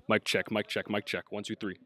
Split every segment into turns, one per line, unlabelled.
Mic check, mic check, mic check. 1, 2, 3.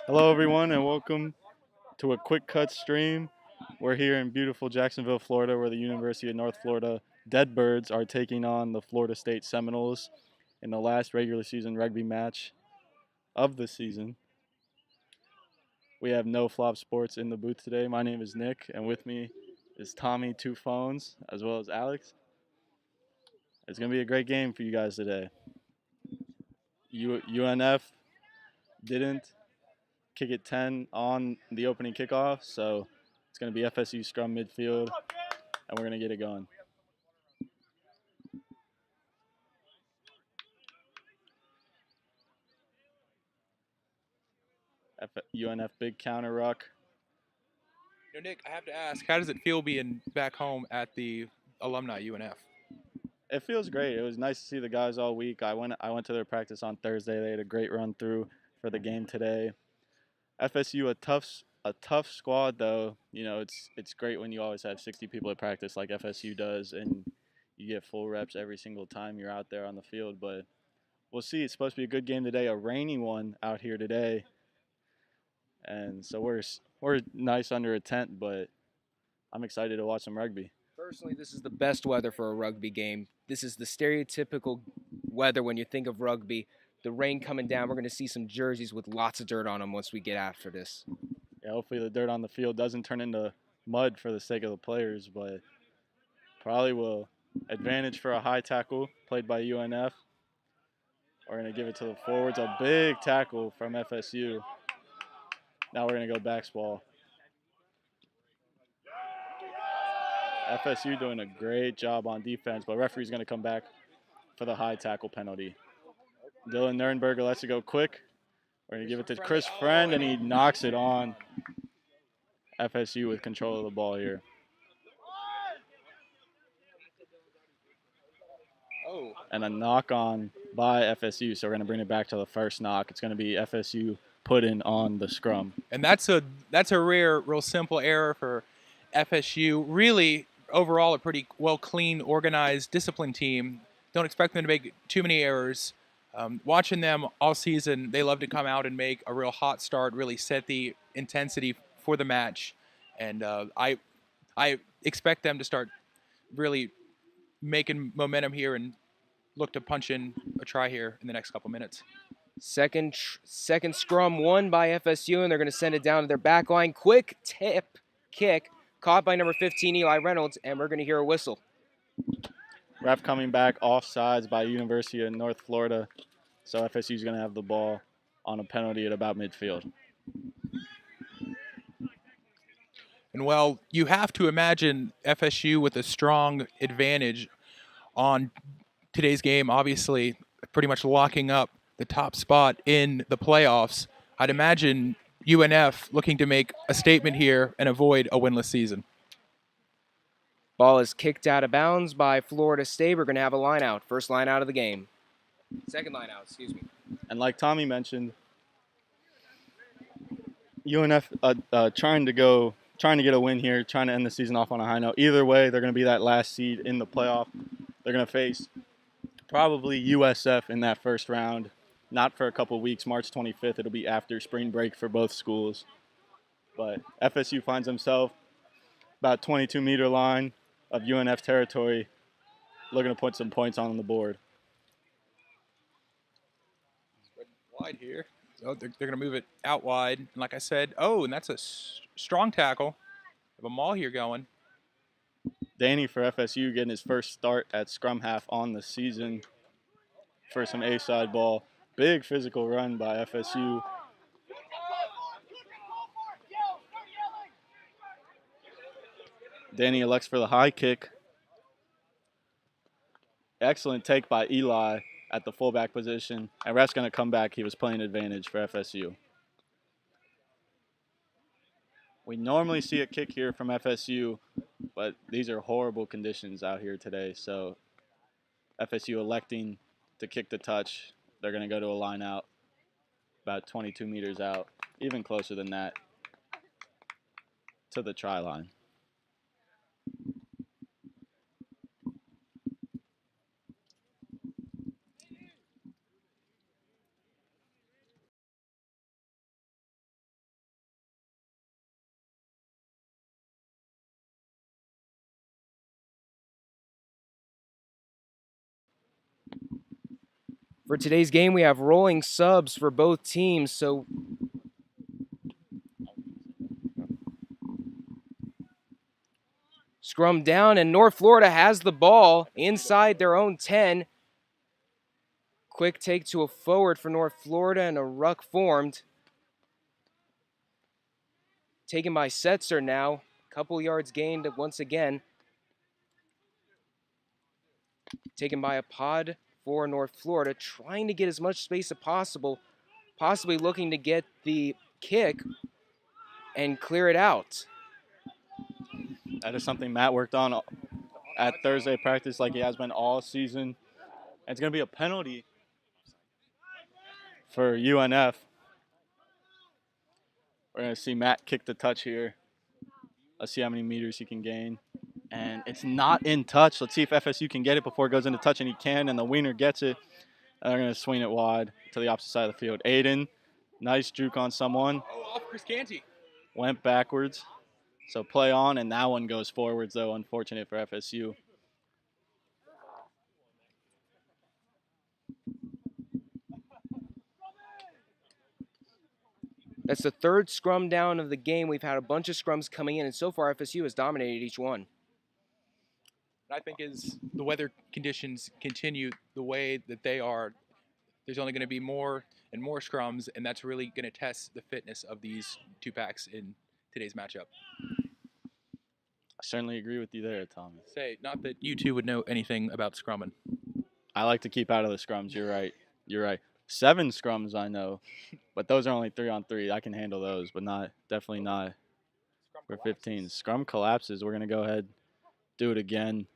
Hello, everyone, and welcome to a quick cut stream. We're here in beautiful Jacksonville, Florida, where the University of North Florida Deadbirds are taking on the Florida State Seminoles in the last regular season rugby match of the season. We have No Flop Sports in the booth today. My name is Nick, and with me is Tommy, two phones, as well as Alex. It's going to be a great game for you guys today. UNF didn't kick it 10 on the opening kickoff, so it's going to be FSU scrum midfield, and we're going to get it going. UNF big counter ruck.
Nick, I have to ask, how does it feel being back home at the alumni UNF?
It feels great. It was nice to see the guys all week. I went to their practice on Thursday. They had a great run through for the game today. FSU a tough squad though. You know, it's great when you always have 60 people at practice like FSU does, and you get full reps every single time you're out there on the field. But we'll see. It's supposed to be a good game today, a rainy one out here today, and so we're nice under a tent, but I'm excited to watch some rugby.
Personally, this is the best weather for a rugby game. This is the stereotypical weather when you think of rugby. The rain coming down, we're going to see some jerseys with lots of dirt on them once we get after this.
Yeah, hopefully the dirt on the field doesn't turn into mud for the sake of the players, but probably will. Advantage for a high tackle played by UNF. We're going to give it to the forwards. A big tackle from FSU. Now we're going to go backspall. FSU doing a great job on defense, but referee's going to come back for the high tackle penalty. Dylan Nurnberger lets it go quick. We're going to give it to Chris Friend, and he knocks it on. FSU with control of the ball here.
Oh.
And a knock on by FSU, so we're going to bring it back to the first knock. It's going to be FSU put in on the scrum.
And that's a rare, real simple error for FSU. Really, overall, a pretty well clean, organized, disciplined team. Don't expect them to make too many errors. Watching them all season, they love to come out and make a real hot start, really set the intensity for the match. And I expect them to start really making momentum here and look to punch in a try here in the next couple minutes.
Second scrum won by FSU, and they're going to send it down to their back line. Quick tip kick caught by number 15, Eli Reynolds, and we're going to hear a whistle.
Ref coming back offsides by University of North Florida. So FSU is going to have the ball on a penalty at about midfield.
And well, you have to imagine FSU with a strong advantage on today's game, obviously pretty much locking up the top spot in the playoffs. I'd imagine UNF looking to make a statement here and avoid a winless season.
Ball is kicked out of bounds by Florida State. We're going to have a line out. First line out of the game. Second line out, excuse me.
And like Tommy mentioned, UNF trying to get a win here, trying to end the season off on a high note. Either way, they're going to be that last seed in the playoff. They're going to face probably USF in that first round. Not for a couple of weeks. March 25th, it'll be after spring break for both schools. But FSU finds himself about 22-meter line of UNF territory, looking to put some points on the board.
Wide here. Oh, they're going to move it out wide. And like I said, and that's a strong tackle. Have a maul here going.
Danny for FSU getting his first start at scrum half on the season for some A-side ball. Big physical run by FSU. Danny elects for the high kick. Excellent take by Eli at the fullback position. And ref's going to come back. He was playing advantage for FSU. We normally see a kick here from FSU, but these are horrible conditions out here today. So FSU electing to kick the touch. They're going to go to a line out about 22 meters out, even closer than that, to the try line.
For today's game, we have rolling subs for both teams, so scrum down, and North Florida has the ball inside their own 10. Quick take to a forward for North Florida, and a ruck formed. Taken by Setzer now. Couple yards gained once again. Taken by a pod for North Florida, trying to get as much space as possible, possibly looking to get the kick and clear it out.
That is something Matt worked on at Thursday practice like he has been all season. And it's going to be a penalty for UNF. We're going to see Matt kick the touch here. Let's see how many meters he can gain. And it's not in touch. Let's see if FSU can get it before it goes into touch, and he can, and the wiener gets it. And they're going to swing it wide to the opposite side of the field. Aiden, nice juke on someone.
Oh, off Chris Canty.
Went backwards. So play on, and that one goes forwards, though. Unfortunate for FSU.
That's the third scrum down of the game. We've had a bunch of scrums coming in, and so far FSU has dominated each one.
I think as the weather conditions continue the way that they are, there's only going to be more and more scrums, and that's really going to test the fitness of these two packs in today's matchup.
I certainly agree with you there, Thomas.
Say, not that you two would know anything about scrumming.
I like to keep out of the scrums. You're right. You're right. 7 scrums I know, but those are only 3-on-3. I can handle those, but definitely not for 15. Scrum collapses. We're going to go ahead, do it again.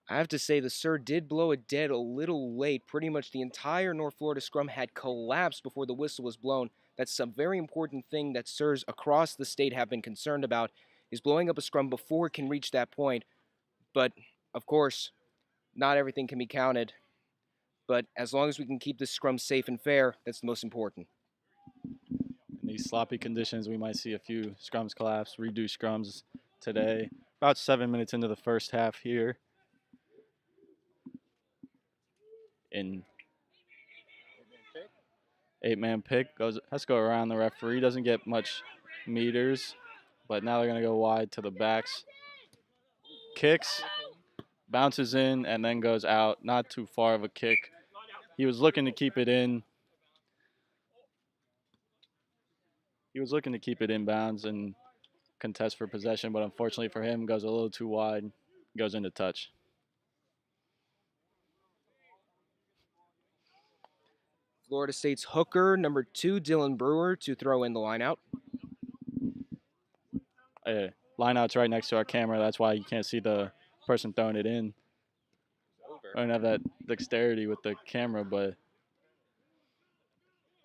I have to say the Sir did blow it dead a little late. Pretty much the entire North Florida scrum had collapsed before the whistle was blown. That's a very important thing that Sirs across the state have been concerned about, is blowing up a scrum before it can reach that point. But, of course, not everything can be counted. But as long as we can keep this scrum safe and fair, that's the most important.
In these sloppy conditions, we might see a few scrums collapse, redo scrums today. About 7 minutes into the first half here. In 8-man pick, has to go around the referee. Doesn't get much meters, but now they're going to go wide to the backs. Kicks, bounces in, and then goes out. Not too far of a kick. He was looking to keep it in. He was looking to keep it in bounds and contest for possession, but unfortunately for him, goes a little too wide, goes into touch.
Florida State's hooker, number 2, Dylan Brewer, to throw in the lineout.
Lineout's right next to our camera. That's why you can't see the person throwing it in. I don't have that dexterity with the camera, but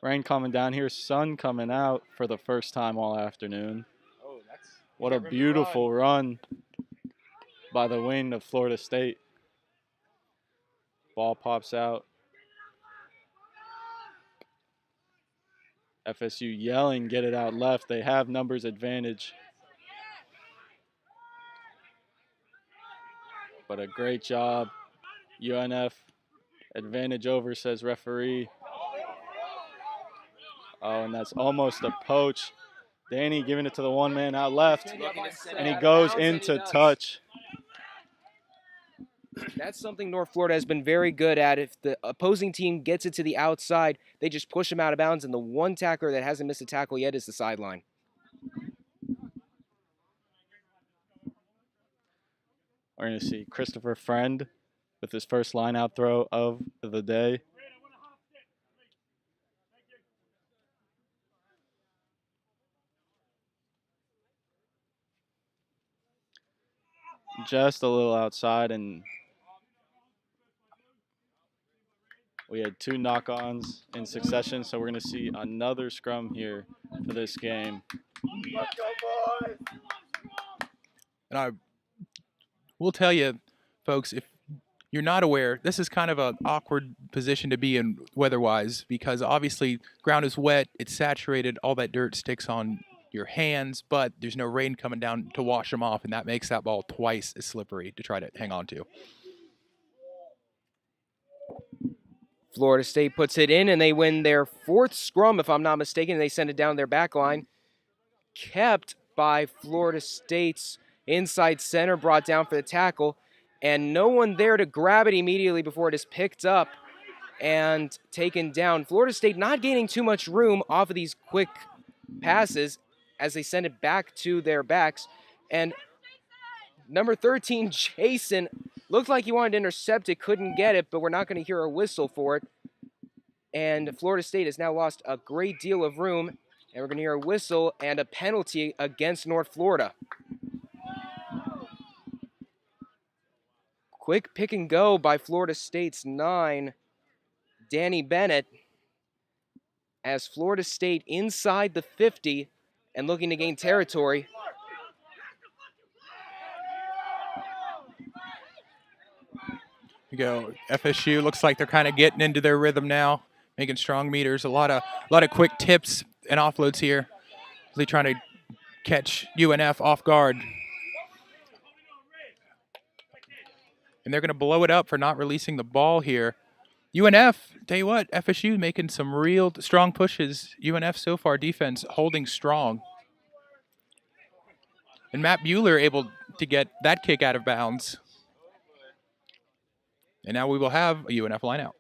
rain coming down here, sun coming out for the first time all afternoon. What a beautiful run by the wing of Florida State. Ball pops out. FSU yelling, get it out left. They have numbers advantage. But a great job. UNF advantage over, says referee. Oh, and that's almost a poach. Danny giving it to the one man out left, and he goes into touch.
That's something North Florida has been very good at. If the opposing team gets it to the outside, they just push him out of bounds, and the one tackler that hasn't missed a tackle yet is the sideline.
We're going to see Christopher Friend with his first line-out throw of the day. Just a little outside, and we had 2 knock-ons in succession, so we're going to see another scrum here for this game.
Let's go, boys!
And I will tell you, folks, if you're not aware, this is kind of an awkward position to be in weather-wise, because obviously ground is wet, it's saturated, all that dirt sticks on your hands, but there's no rain coming down to wash them off, and that makes that ball twice as slippery to try to hang on to.
Florida State puts it in, and they win their 4th scrum, if I'm not mistaken. They send it down their back line. Kept by Florida State's inside center, brought down for the tackle, and no one there to grab it immediately before it is picked up and taken down. Florida State not gaining too much room off of these quick passes as they send it back to their backs. And number 13, Jason, looked like he wanted to intercept it, couldn't get it, but we're not going to hear a whistle for it. And Florida State has now lost a great deal of room, and we're going to hear a whistle and a penalty against North Florida. Quick pick and go by Florida State's 9, Danny Bennett, as Florida State inside the 50 and looking to gain territory.
We go. FSU looks like they're kind of getting into their rhythm now, making strong meters. A lot of quick tips and offloads here. Really trying to catch UNF off guard. And they're going to blow it up for not releasing the ball here. UNF, tell you what, FSU making some real strong pushes. UNF so far defense holding strong. And Matt Bueller able to get that kick out of bounds. And now we will have a UNF lineout.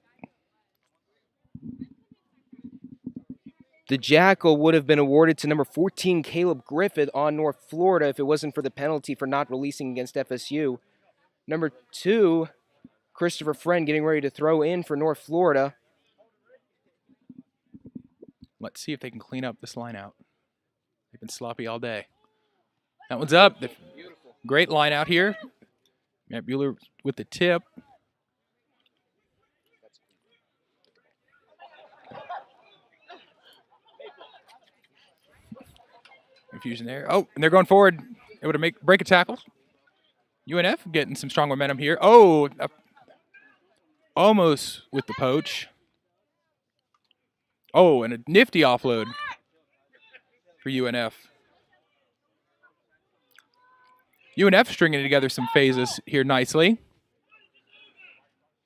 The jackal would have been awarded to number 14, Caleb Griffith on North Florida if it wasn't for the penalty for not releasing against FSU. Number 2, Christopher Friend getting ready to throw in for North Florida.
Let's see if they can clean up this line out. They've been sloppy all day. That one's up. Great line out here. Matt Bueller with the tip. Confusion there. Oh, and they're going forward. Able to break a tackle. UNF getting some strong momentum here. Oh, almost with the poach. Oh, and a nifty offload for UNF. UNF stringing together some phases here nicely.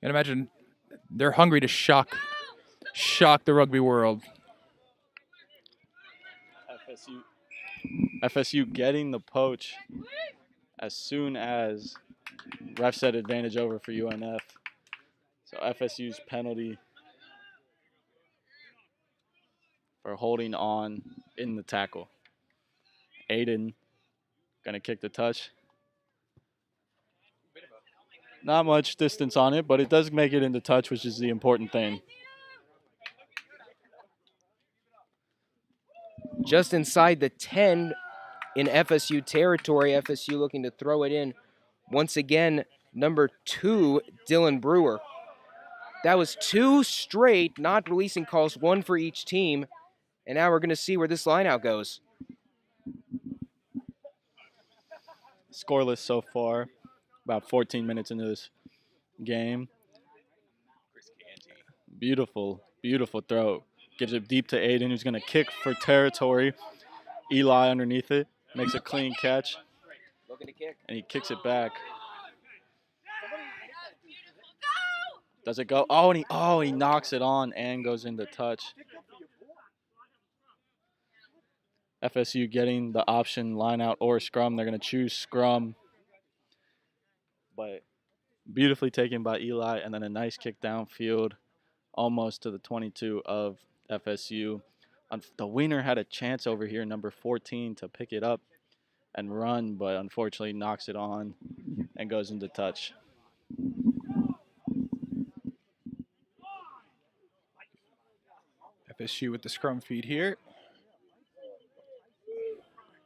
And imagine they're hungry to shock the rugby world.
FSU getting the poach as soon as ref set advantage over for UNF. So FSU's penalty for holding on in the tackle. Aiden gonna kick the touch. Not much distance on it, but it does make it into touch, which is the important thing.
Just inside the 10 in FSU territory. FSU looking to throw it in. Once again, number 2, Dylan Brewer. That was 2 straight, not releasing calls, 1 for each team. And now we're going to see where this lineout goes.
Scoreless so far, about 14 minutes into this game. Beautiful, beautiful throw. Gives it deep to Aiden, who's going to kick for territory. Eli underneath it, makes a clean catch.
Looking to kick.
And he kicks it back. Does it go? Oh, he knocks it on and goes into touch. FSU getting the option line out or scrum. They're going to choose scrum. But beautifully taken by Eli, and then a nice kick downfield almost to the 22 of FSU. The winner had a chance over here, number 14, to pick it up and run, but unfortunately knocks it on and goes into touch.
FSU with the scrum feed here.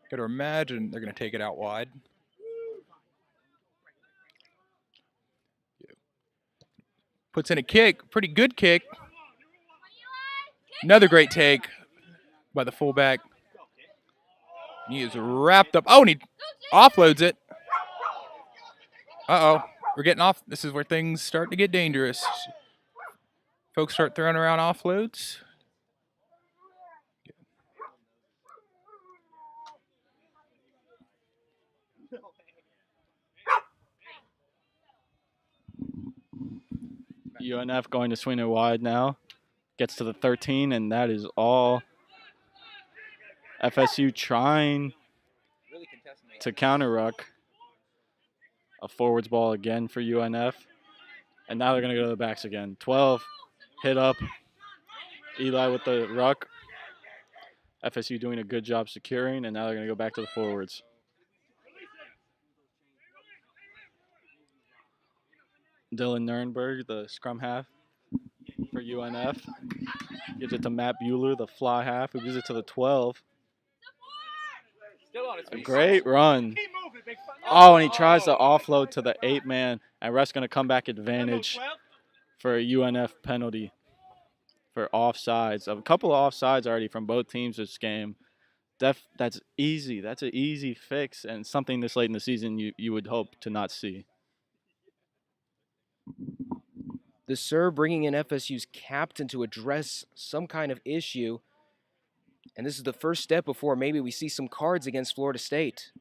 Got to imagine they're going to take it out wide. Puts in a kick, pretty good kick. Another great take by the fullback. He is wrapped up. Oh, and he offloads it. Uh-oh, we're getting off. This is where things start to get dangerous. Folks start throwing around offloads.
UNF going to swing it wide now. Gets to the 13, and that is all. FSU trying to counter ruck. A forwards ball again for UNF. And now they're going to go to the backs again. 12, hit up. Eli with the ruck. FSU doing a good job securing, and now they're going to go back to the forwards. Dylan Nurnberg, the scrum half for UNF. Gives it to Matt Bueller, the fly half, who gives it to the 12. A great run. Oh, and he tries to offload to the 8-man, and ref's going to come back advantage for a UNF penalty for offsides. A couple of offsides already from both teams this game. That's easy. That's an easy fix, and something this late in the season you would hope to not see.
The SIR bringing in FSU's captain to address some kind of issue. And this is the first step before maybe we see some cards against Florida State.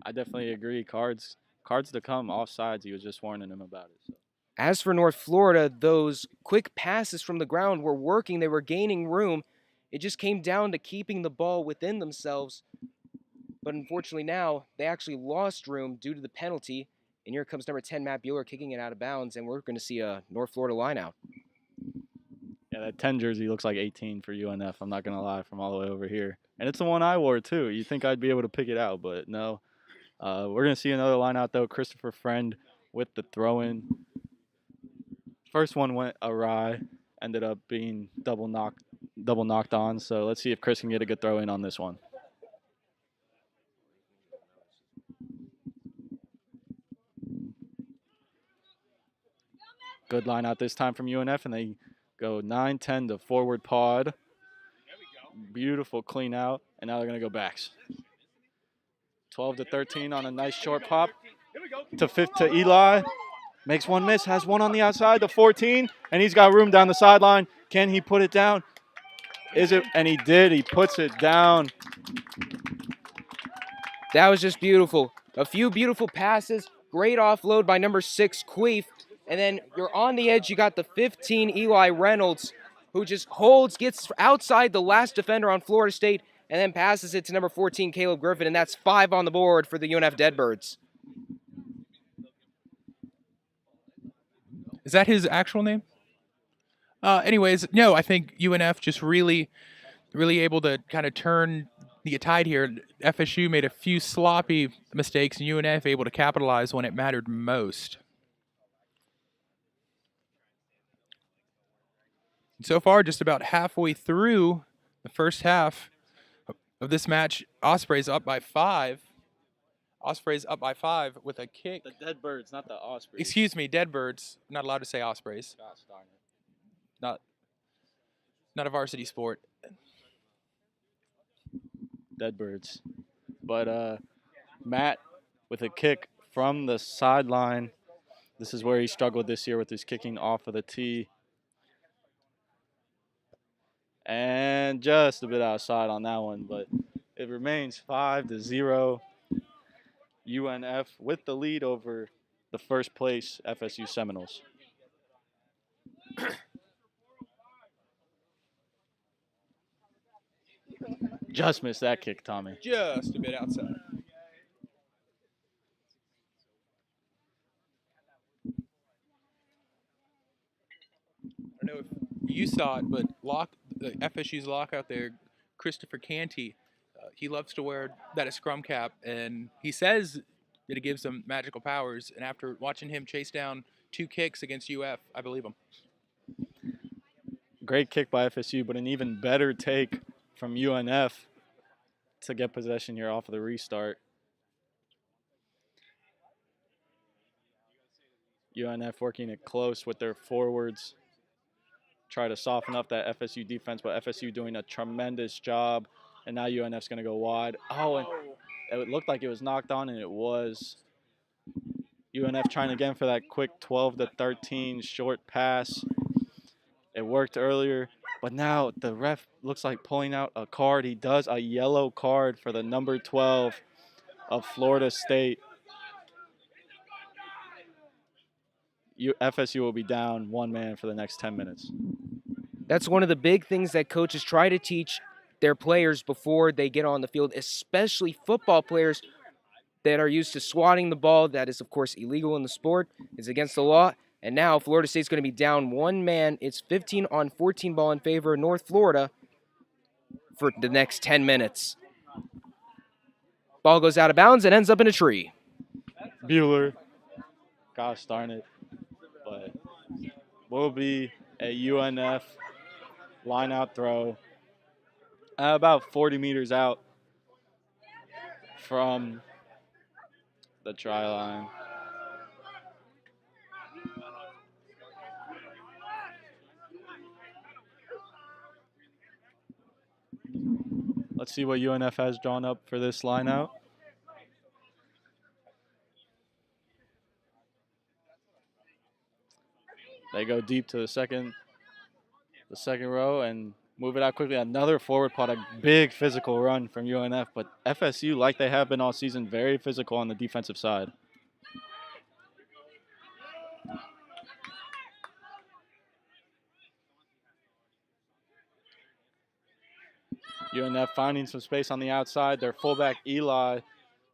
I definitely agree. Cards to come. Offsides, he was just warning him about it. So.
As for North Florida, those quick passes from the ground were working. They were gaining room. It just came down to keeping the ball within themselves. But unfortunately now, they actually lost room due to the penalty. And here comes number 10, Matt Bueller, kicking it out of bounds. And we're going to see a North Florida line out.
Yeah, that 10 jersey looks like 18 for UNF. I'm not going to lie, from all the way over here. And it's the one I wore, too. You'd think I'd be able to pick it out, but no. We're going to see another line out, though. Christopher Friend with the throw-in. First one went awry. Ended up being double knocked on. So let's see if Chris can get a good throw-in on this one. Good line out this time from UNF, and they go 9-10 to forward pod. Beautiful clean out, and now they're going to go backs. 12-13 on a nice short pop to Eli. Makes one miss, has one on the outside, the 14, and he's got room down the sideline. Can he put it down? Is it? And he did. He puts it down.
That was just beautiful. A few beautiful passes. Great offload by number 6, Queef. And then you're on the edge. You got the 15, Eli Reynolds, who just holds, gets outside the last defender on Florida State, and then passes it to number 14, Caleb Griffin. And that's 5 on the board for the UNF Deadbirds.
Is that his actual name? Anyways, no, I think UNF just really able to kind of turn the tide here. FSU made a few sloppy mistakes, and UNF able to capitalize when it mattered most. So far, just about halfway through the first half of this match, Osprey's up by 5. Osprey's up by 5 with a kick.
The Deadbirds, not the Ospreys.
Excuse me, Deadbirds. I'm not allowed to say Ospreys.
Gosh darn it.
Not a varsity sport.
Deadbirds. But Matt with a kick from the sideline. This is where he struggled this year with his kicking off of the tee. And just a bit outside on that one, but it remains 5-0. UNF with the lead over the first place FSU Seminoles. Just missed that kick, Tommy.
Just a bit outside. I don't know if you saw it, but the FSU's lockout there, Christopher Canty, he loves to wear that scrum cap, and he says that it gives him magical powers. And after watching him chase down 2 kicks against UF, I believe him.
Great kick by FSU, but an even better take from UNF to get possession here off of the restart. UNF working it close with their forwards. Try to soften up that FSU defense, but FSU doing a tremendous job. And now UNF's going to go wide. Oh, and it looked like it was knocked on, and it was. UNF trying again for that quick 12-13 short pass. It worked earlier, but now the ref looks like pulling out a card. He does, a yellow card for the number 12 of Florida State. FSU will be down 1 man for the next 10 minutes.
That's one of the big things that coaches try to teach their players before they get on the field, especially football players that are used to swatting the ball. That is, of course, illegal in the sport. It's against the law. And now Florida State's going to be down 1 man. It's 15-on-14 ball in favor of North Florida for the next 10 minutes. Ball goes out of bounds and ends up in a tree.
Bueller. Gosh darn it. But will be a UNF line-out throw about 40 meters out from the try line. Let's see what UNF has drawn up for this line out. They go deep to the second row and move it out quickly. Another forward punt, a big physical run from UNF, but FSU, like they have been all season, very physical on the defensive side. UNF finding some space on the outside. Their fullback, Eli,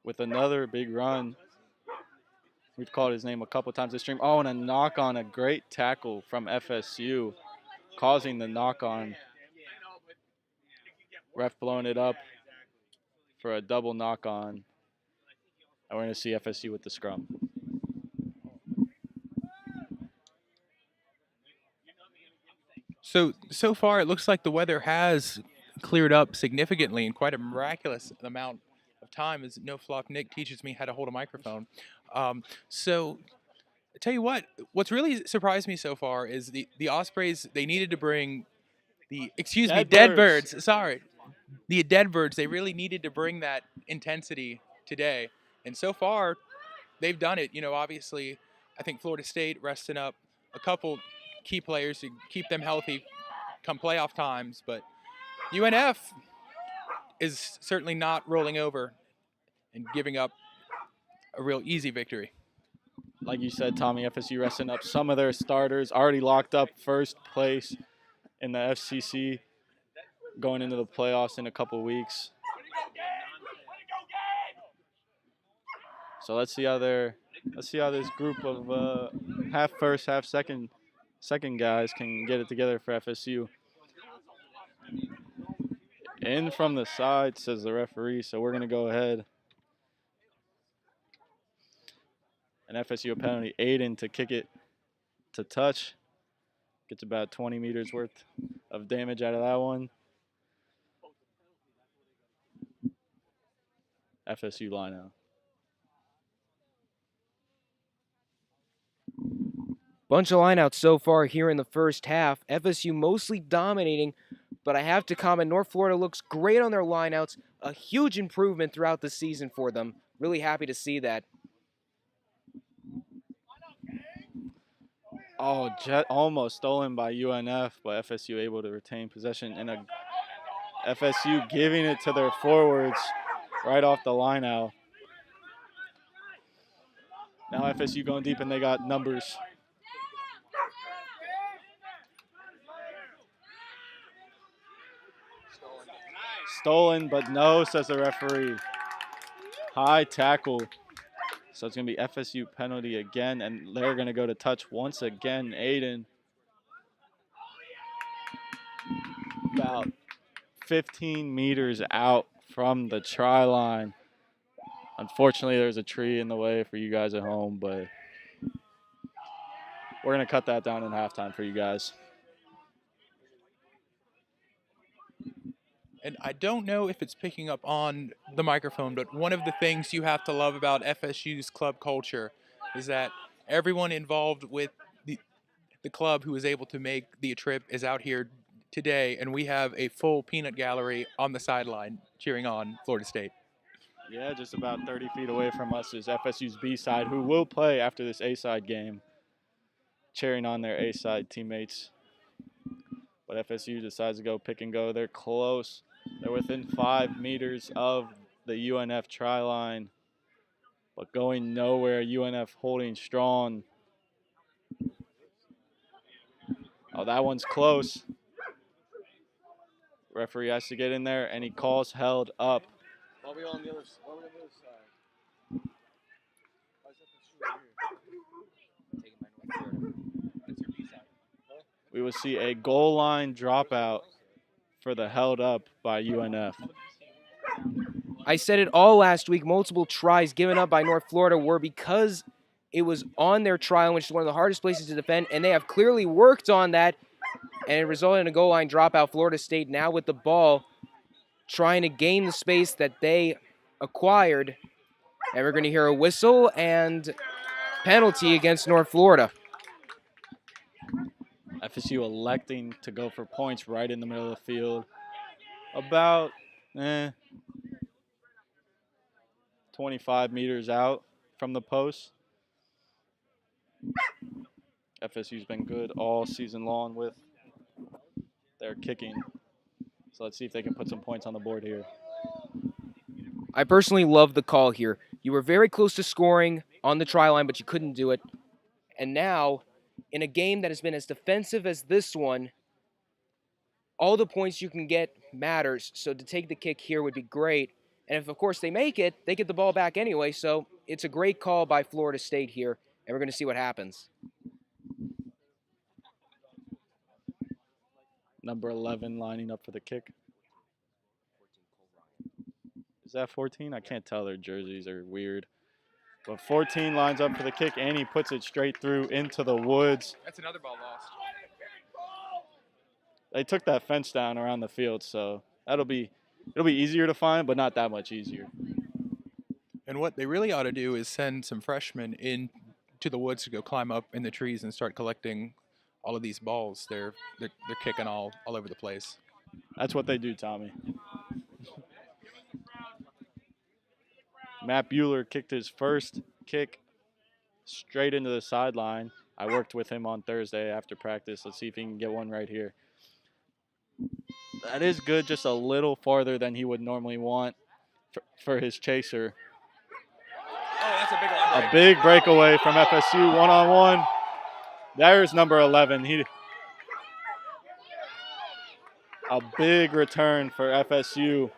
with another big run. We've called his name a couple times this stream. Oh, and a knock on, a great tackle from FSU, causing the knock on. Ref blowing it up for a double knock on. And we're going to see FSU with the scrum.
So far, it looks like the weather has cleared up significantly in quite a miraculous amount of time, as No Flop Nick teaches me how to hold a microphone. So, I tell you what's really surprised me so far is the Ospreys. They needed to bring the dead birds. Sorry, the dead birds. They really needed to bring that intensity today, and so far, they've done it. You know, obviously, I think Florida State resting up a couple key players to keep them healthy come playoff times, but UNF is certainly not rolling over and giving up a real easy victory.
Like you said, Tommy, FSU resting up some of their starters, already locked up first place in the FCC going into the playoffs in a couple weeks. So let's see how this group of half first, half second guys can get it together for FSU. In from the side, says the referee, so we're going to go ahead. An FSU penalty, Aiden to kick it to touch. Gets about 20 meters worth of damage out of that one. FSU line out.
Bunch of lineouts so far here in the first half. FSU mostly dominating, but I have to comment, North Florida looks great on their lineouts. A huge improvement throughout the season for them. Really happy to see that.
Oh, jet almost stolen by UNF, but FSU able to retain possession. And FSU giving it to their forwards right off the line out. Now FSU going deep, and they got numbers. Stolen, but no, says the referee. High tackle. So it's going to be FSU penalty again, and they're going to go to touch once again. Aiden. About 15 meters out from the try line. Unfortunately, there's a tree in the way for you guys at home, but we're going to cut that down in halftime for you guys.
And I don't know if it's picking up on the microphone, but one of the things you have to love about FSU's club culture is that everyone involved with the club who is able to make the trip is out here today, and we have a full peanut gallery on the sideline cheering on Florida State.
Yeah, just about 30 feet away from us is FSU's B side, who will play after this A side game, cheering on their A side teammates. But FSU decides to go pick and go. They're close. They're within 5 meters of the UNF try line, but going nowhere. UNF holding strong. Oh, that one's close. Referee has to get in there, and he calls held up.
On the other side.
We will see a goal line dropout for the held up by UNF.
I said it all last week. Multiple tries given up by North Florida were because it was on their try line, which is one of the hardest places to defend, and they have clearly worked on that, and it resulted in a goal line dropout. Florida State now with the ball, trying to gain the space that they acquired, and we're going to hear a whistle and penalty against North Florida.
FSU electing to go for points right in the middle of the field. About 25 meters out from the post. FSU's been good all season long with their kicking. So let's see if they can put some points on the board here.
I personally love the call here. You were very close to scoring on the try line, but you couldn't do it. And now, in a game that has been as defensive as this one, all the points you can get matters. So to take the kick here would be great. And if, of course, they make it, they get the ball back anyway. So it's a great call by Florida State here, and we're going to see what happens.
Number 11 lining up for the kick. Is that 14? I can't tell. Their jerseys are weird. But 14 lines up for the kick, and he puts it straight through into the woods.
That's another ball lost.
They took that fence down around the field, so it'll be easier to find, but not that much easier.
And what they really ought to do is send some freshmen in to the woods to go climb up in the trees and start collecting all of these balls. They're kicking all over the place.
That's what they do, Tommy. Matt Bueller kicked his first kick straight into the sideline. I worked with him on Thursday after practice. Let's see if he can get one right here. That is good, just a little farther than he would normally want for his chaser.
Oh, that's a big one.
A big breakaway from FSU, one-on-one. There's number 11. A big return for FSU.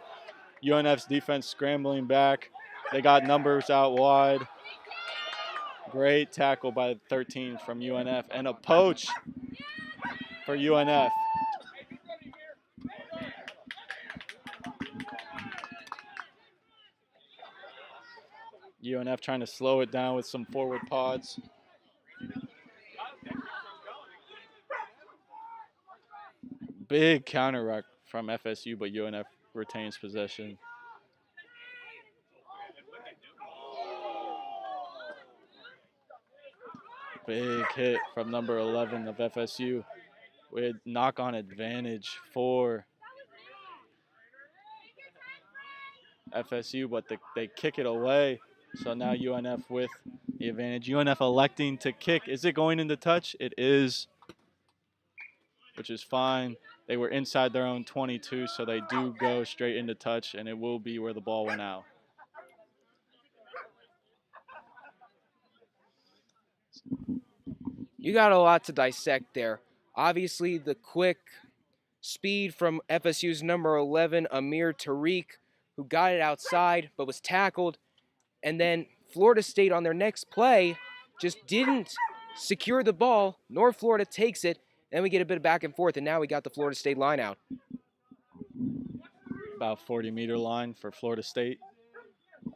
UNF's defense scrambling back. They got numbers out wide. Great tackle by 13 from UNF. And a poach for UNF. UNF trying to slow it down with some forward pods. Big counter ruck from FSU, but UNF retains possession. Big hit from number 11 of FSU with knock-on advantage for FSU, but they kick it away. So now UNF with the advantage. UNF electing to kick. Is it going into touch? It is, which is fine. They were inside their own 22, so they do go straight into touch, and it will be where the ball went out.
You got a lot to dissect there. Obviously, the quick speed from FSU's number 11, Amir Tariq, who got it outside but was tackled. And then Florida State on their next play just didn't secure the ball. North Florida takes it. Then we get a bit of back and forth, and now we got the Florida State line out.
About 40-meter line for Florida State.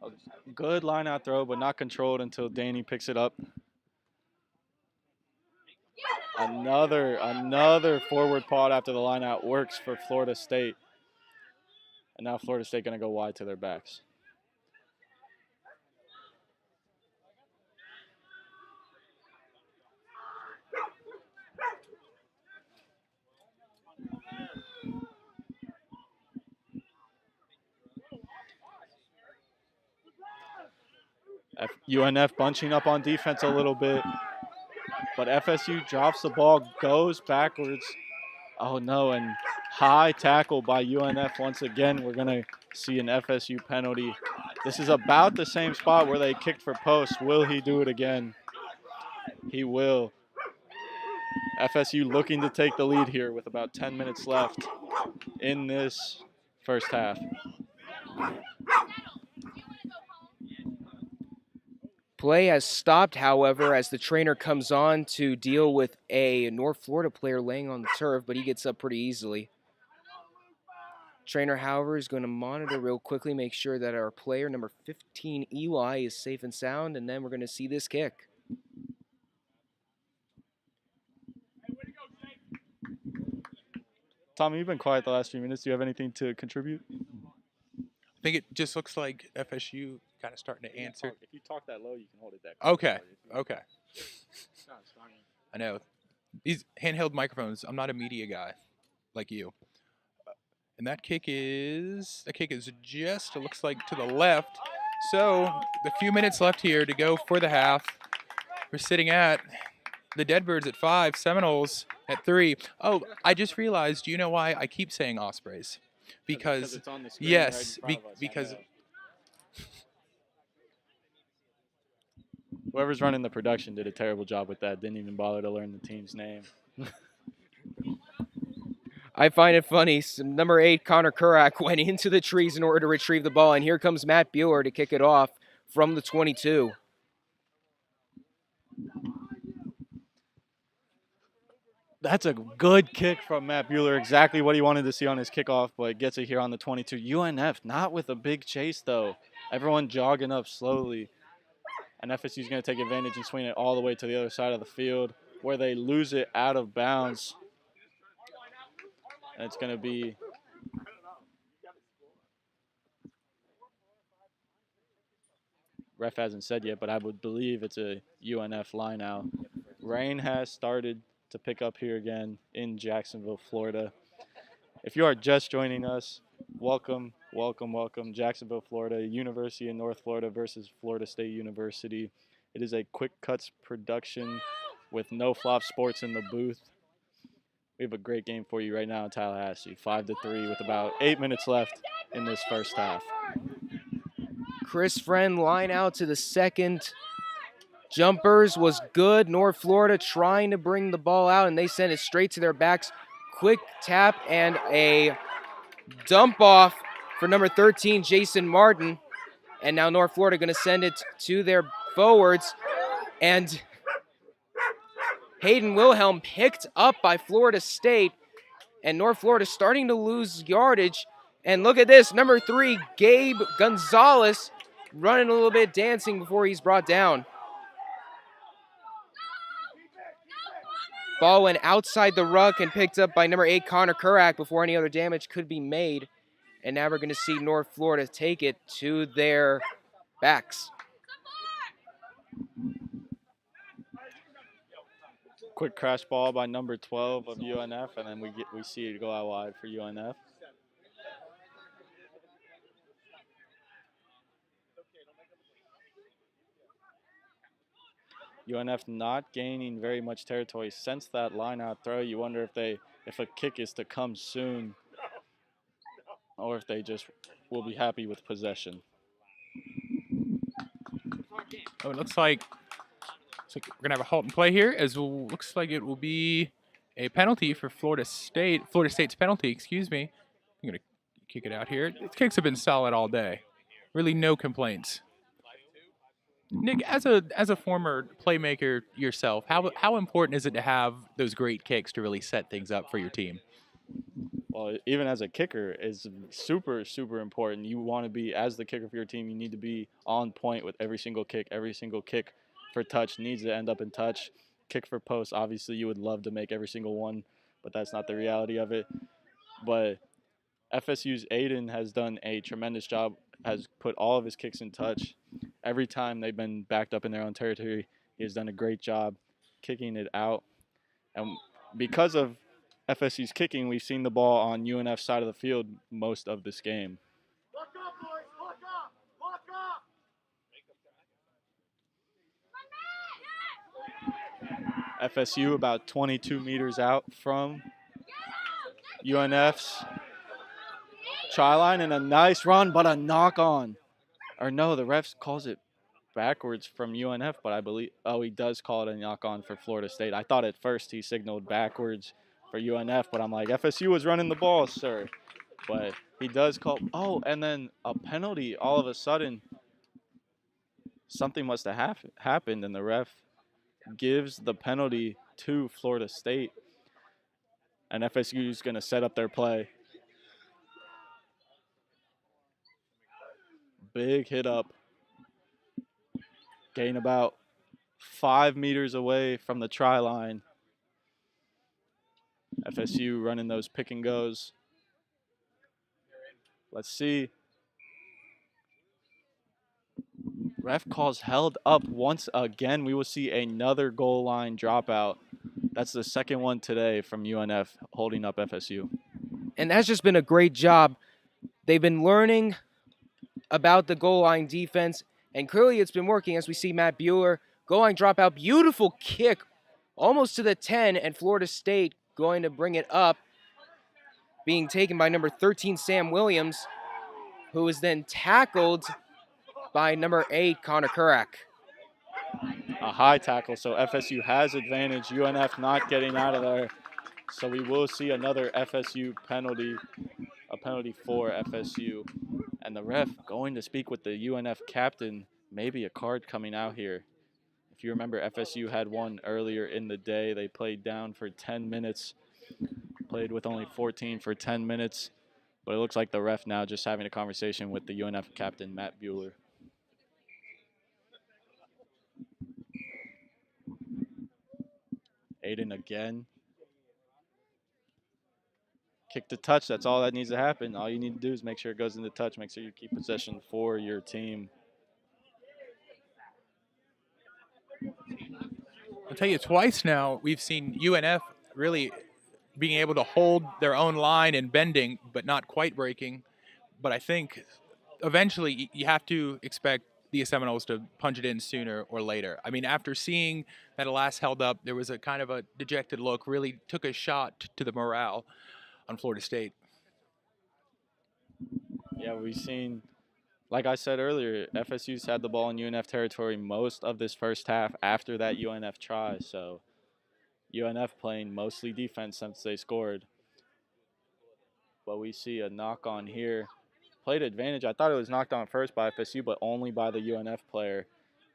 A good line out throw, but not controlled until Danny picks it up. Another forward pod after the line out works for Florida State. And now Florida State going to go wide to their backs. UNF bunching up on defense a little bit. But FSU drops the ball, goes backwards. Oh, no, and high tackle by UNF. Once again, we're going to see an FSU penalty. This is about the same spot where they kicked for post. Will he do it again? He will. FSU looking to take the lead here with about 10 minutes left in this first half.
Play has stopped, however, as the trainer comes on to deal with a North Florida player laying on the turf, but he gets up pretty easily. Trainer, however, is going to monitor real quickly, make sure that our player, number 15, Eli, is safe and sound, and then we're going to see this kick.
Tommy, you've been quiet the last few minutes. Do you have anything to contribute?
I think it just looks like FSU kind of starting to answer.
If you talk that low, you can hold it that
Okay. Okay. I know. These handheld microphones, I'm not a media guy like you. And that kick is just, it looks like, to the left. So the few minutes left here to go for the half. We're sitting at the Deadbirds at 5, Seminoles at 3. Oh, I just realized, you know why I keep saying Ospreys? Because
it's on the screen
yes,
right in front of us,
because
whoever's running the production did a terrible job with that. Didn't even bother to learn the team's name.
I find it funny. Number 8, Connor Kurak, went into the trees in order to retrieve the ball, and here comes Matt Bueller to kick it off from the 22.
That's a good kick from Matt Bueller. Exactly what he wanted to see on his kickoff, but gets it here on the 22. UNF, not with a big chase, though. Everyone jogging up slowly. And FSU's going to take advantage and swing it all the way to the other side of the field, where they lose it out of bounds. And it's going to be ref hasn't said yet, but I would believe it's a UNF line out. Rain has started to pick up here again in Jacksonville, Florida. If you are just joining us, welcome, welcome, welcome. Jacksonville, Florida, University of North Florida versus Florida State University. It is a quick cuts production with no flop sports in the booth. We have a great game for you right now in Tallahassee, 5-3 with about 8 minutes left in this first half.
Chris Friend line out to the second. Jumpers was good. North Florida trying to bring the ball out, and they sent it straight to their backs. Quick tap and a dump off for number 13, Jason Martin. And now North Florida going to send it to their forwards. And Hayden Wilhelm picked up by Florida State. And North Florida starting to lose yardage. And look at this, number 3, Gabe Gonzalez, running a little bit, dancing before he's brought down. Ball went outside the ruck and picked up by number 8, Connor Kurak, before any other damage could be made. And now we're going to see North Florida take it to their backs.
Quick crash ball by number 12 of UNF, and then we see it go out wide for UNF. UNF not gaining very much territory since that line-out throw. You wonder if a kick is to come soon, or if they just will be happy with possession.
oh, it looks like we're going to have a halt and play here, as looks like it will be a penalty for Florida State. Florida State's penalty, excuse me. I'm going to kick it out here. The kicks have been solid all day. Really no complaints. Nick, as a former playmaker yourself, how important is it to have those great kicks to really set things up for your team?
Well, even as a kicker, is super, super important. You want to be, as the kicker for your team, you need to be on point with every single kick. Every single kick for touch needs to end up in touch. Kick for post, obviously you would love to make every single one, but that's not the reality of it. But FSU's Aiden has done a tremendous job, has put all of his kicks in touch. Every time they've been backed up in their own territory, he has done a great job kicking it out. And because of FSU's kicking, we've seen the ball on UNF's side of the field most of this game.
Lock up, boys! Lock up! Lock up!
FSU about 22 meters out from UNF's try line, and a nice run, but a knock on. Or no, the ref calls it backwards from UNF, but I believe, he does call it a knock on for Florida State. I thought at first he signaled backwards for UNF, but I'm like, FSU was running the ball, sir. But he does call, and then a penalty all of a sudden. Something must have happened, and the ref gives the penalty to Florida State. And FSU is going to set up their play. Big hit up. Gain about 5 meters away from the try line. FSU running those pick and goes. Let's see. Ref calls held up once again. We will see another goal line dropout. That's the second one today from UNF holding up FSU.
And that's just been a great job. They've been learning about the goal line defense, and clearly it's been working as we see Matt Bueller. Goal line dropout, beautiful kick, almost to the 10, and Florida State going to bring it up, being taken by number 13, Sam Williams, who is then tackled by number 8, Connor Kurak.
A high tackle, so FSU has advantage. UNF not getting out of there. So we will see another FSU penalty, a penalty for FSU. And the ref going to speak with the UNF captain, maybe a card coming out here. If you remember, FSU had one earlier in the day. They played down for 10 minutes, played with only 14 for 10 minutes. But it looks like the ref now just having a conversation with the UNF captain, Matt Bueller. Aiden again. Kick to touch, that's all that needs to happen. All you need to do is make sure it goes into touch. Make sure you keep possession for your team.
I'll tell you, twice now we've seen UNF really being able to hold their own line and bending, but not quite breaking. But I think eventually you have to expect the Seminoles to punch it in sooner or later. I mean, after seeing that last held up, there was a kind of a dejected look, really took a shot to the morale on Florida State.
Yeah, we've seen, like I said earlier, FSU's had the ball in UNF territory most of this first half after that UNF try. So UNF playing mostly defense since they scored. But we see a knock on here. Played advantage. I thought it was knocked on first by FSU, but only by the UNF player.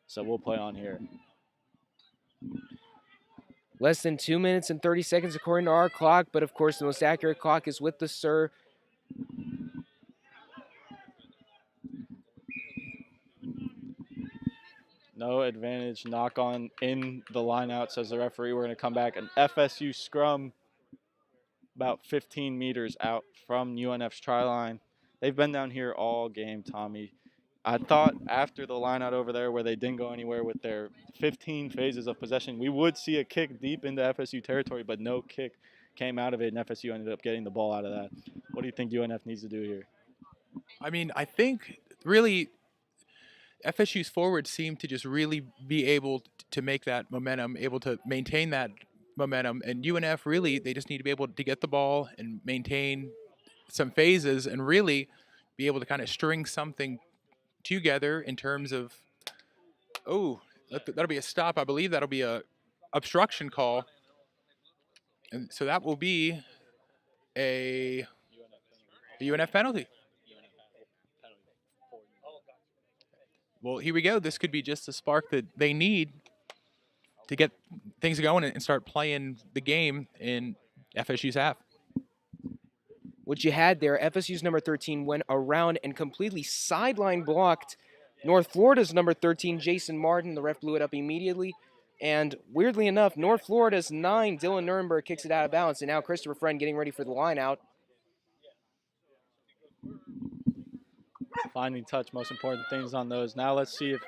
So we'll play on here.
Less than 2 minutes and 30 seconds according to our clock, but of course the most accurate clock is with the Sir.
No advantage, knock on in the line out, says the referee. We're going to come back. An FSU scrum about 15 meters out from UNF's try line. They've been down here all game, Tommy. I thought after the line out over there where they didn't go anywhere with their 15 phases of possession, we would see a kick deep into FSU territory, but no kick came out of it, and FSU ended up getting the ball out of that. What do you think UNF needs to do here?
I mean, I think really FSU's forwards seem to just really be able to make that momentum, able to maintain that momentum. And UNF really, they just need to be able to get the ball and maintain some phases and really be able to kind of string something together in terms of, that'll be a stop. I believe that'll be a obstruction call. And so that will be a UNF penalty. Well, here we go. This could be just the spark that they need to get things going and start playing the game in FSU's half.
What you had there, FSU's number 13 went around and completely sideline blocked North Florida's number 13, Jason Martin. The ref blew it up immediately. And weirdly enough, North Florida's 9, Dylan Nuremberg, kicks it out of bounds. And now Christopher Friend getting ready for the line out.
Finding touch, most important things on those. Now let's see if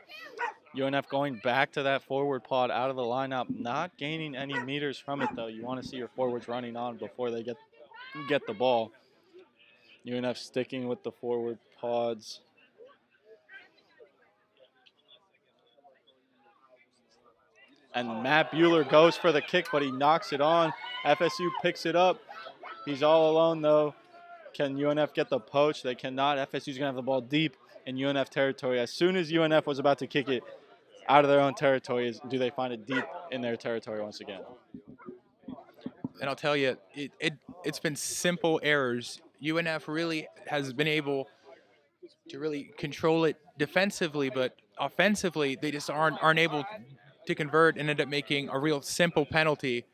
UNF going back to that forward pod out of the lineup, not gaining any meters from it though. You want to see your forwards running on before they get the ball. UNF sticking with the forward pods. And Matt Bueller goes for the kick, but he knocks it on. FSU picks it up. He's all alone though. Can UNF get the poach? They cannot. FSU's going to have the ball deep in UNF territory. As soon as UNF was about to kick it, out of their own territory, do they find it deep in their territory once again?
And I'll tell you, it's been simple errors. UNF really has been able to really control it defensively, but offensively, they just aren't able to convert and end up making a real simple penalty.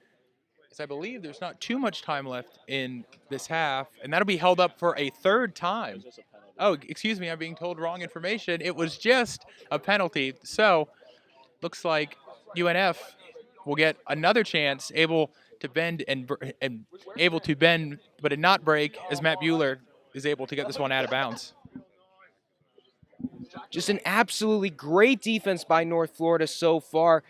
As I believe there's not too much time left in this half, and that'll be held up for a third time. Oh, excuse me, I'm being told wrong information. It was just a penalty. So, looks like UNF will get another chance, able to bend and able to bend, but not break, as Matt Bueller is able to get this one out of bounds.
Just an absolutely great defense by North Florida so far.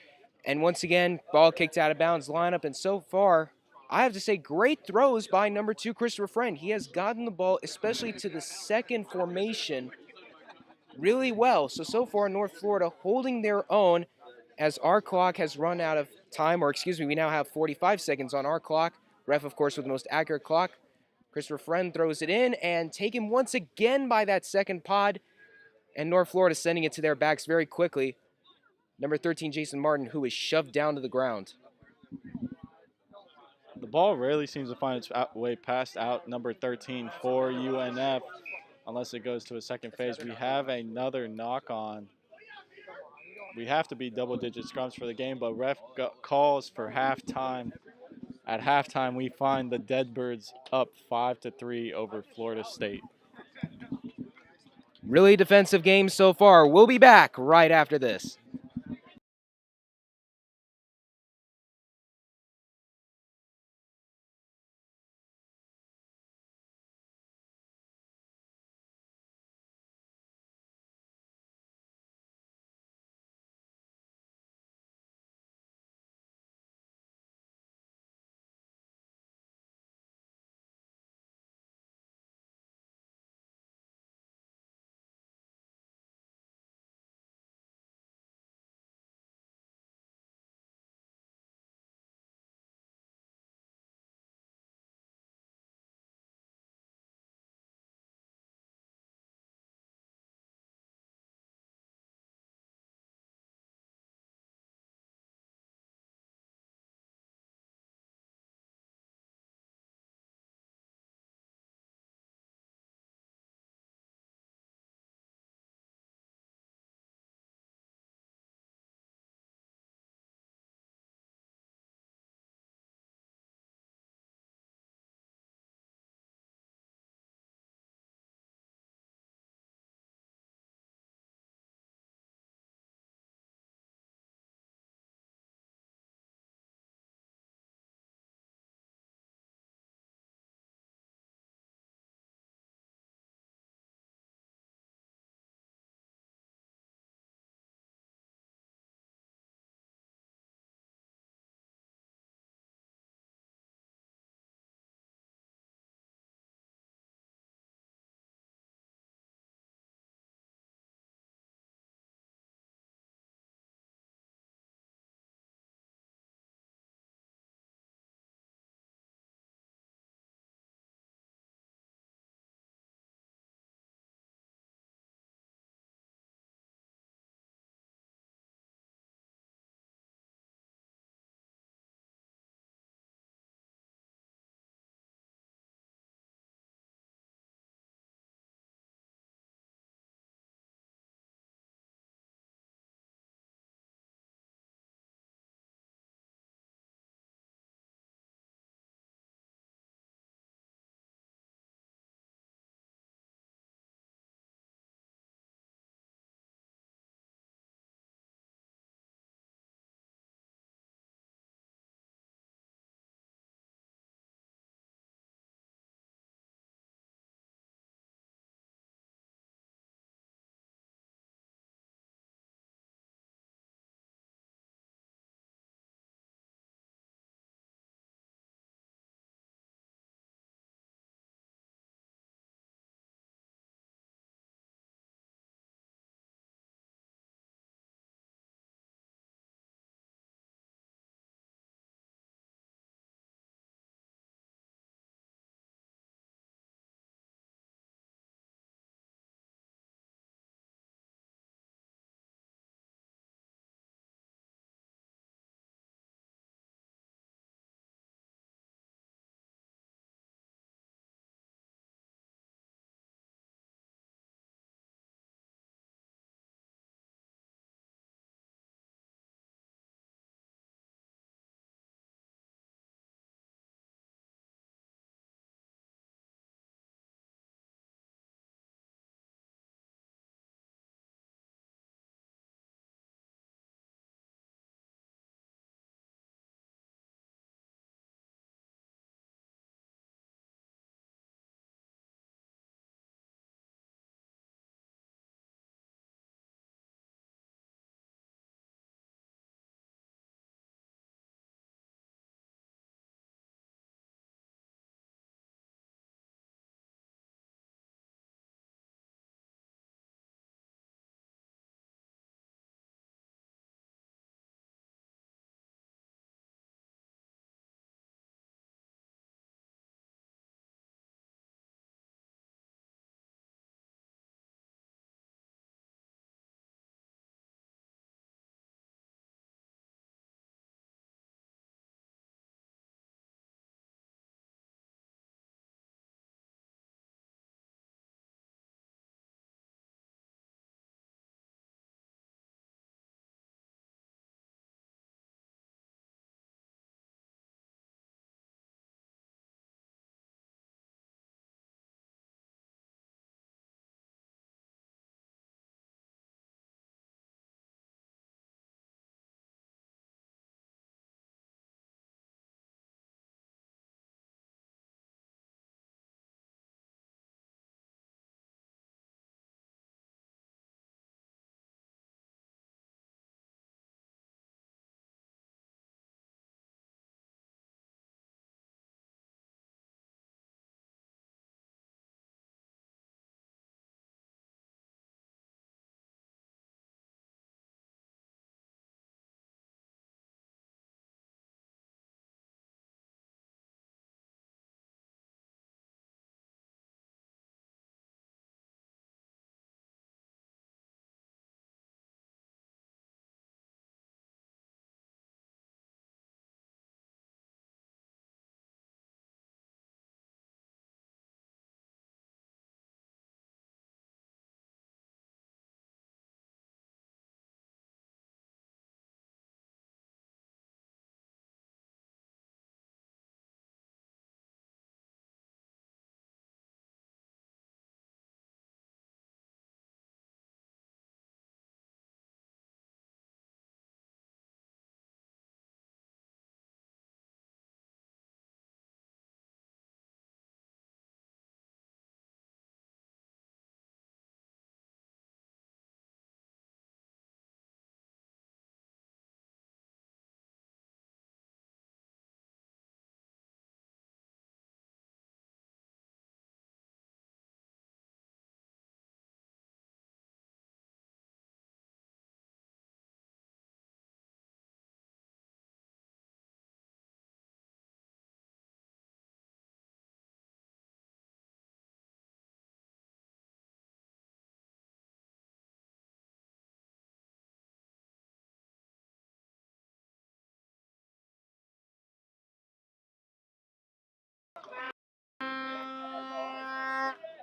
And once again, ball kicked out of bounds lineup. And so far, I have to say, great throws by number 2, Christopher Friend. He has gotten the ball, especially to the second formation, really well. So far, North Florida holding their own as our clock has run out of time. Or excuse me, we now have 45 seconds on our clock. Ref, of course, with the most accurate clock. Christopher Friend throws it in and taken once again by that second pod. And North Florida sending it to their backs very quickly. Number 13, Jason Martin, who is shoved down to the ground.
The ball rarely seems to find its way past out number 13 for UNF unless it goes to a second phase. We have another knock on. We have to be double-digit scrums for the game, but ref calls for halftime. At halftime, we find the Deadbirds up 5-3 over Florida State.
Really defensive game so far. We'll be back right after this.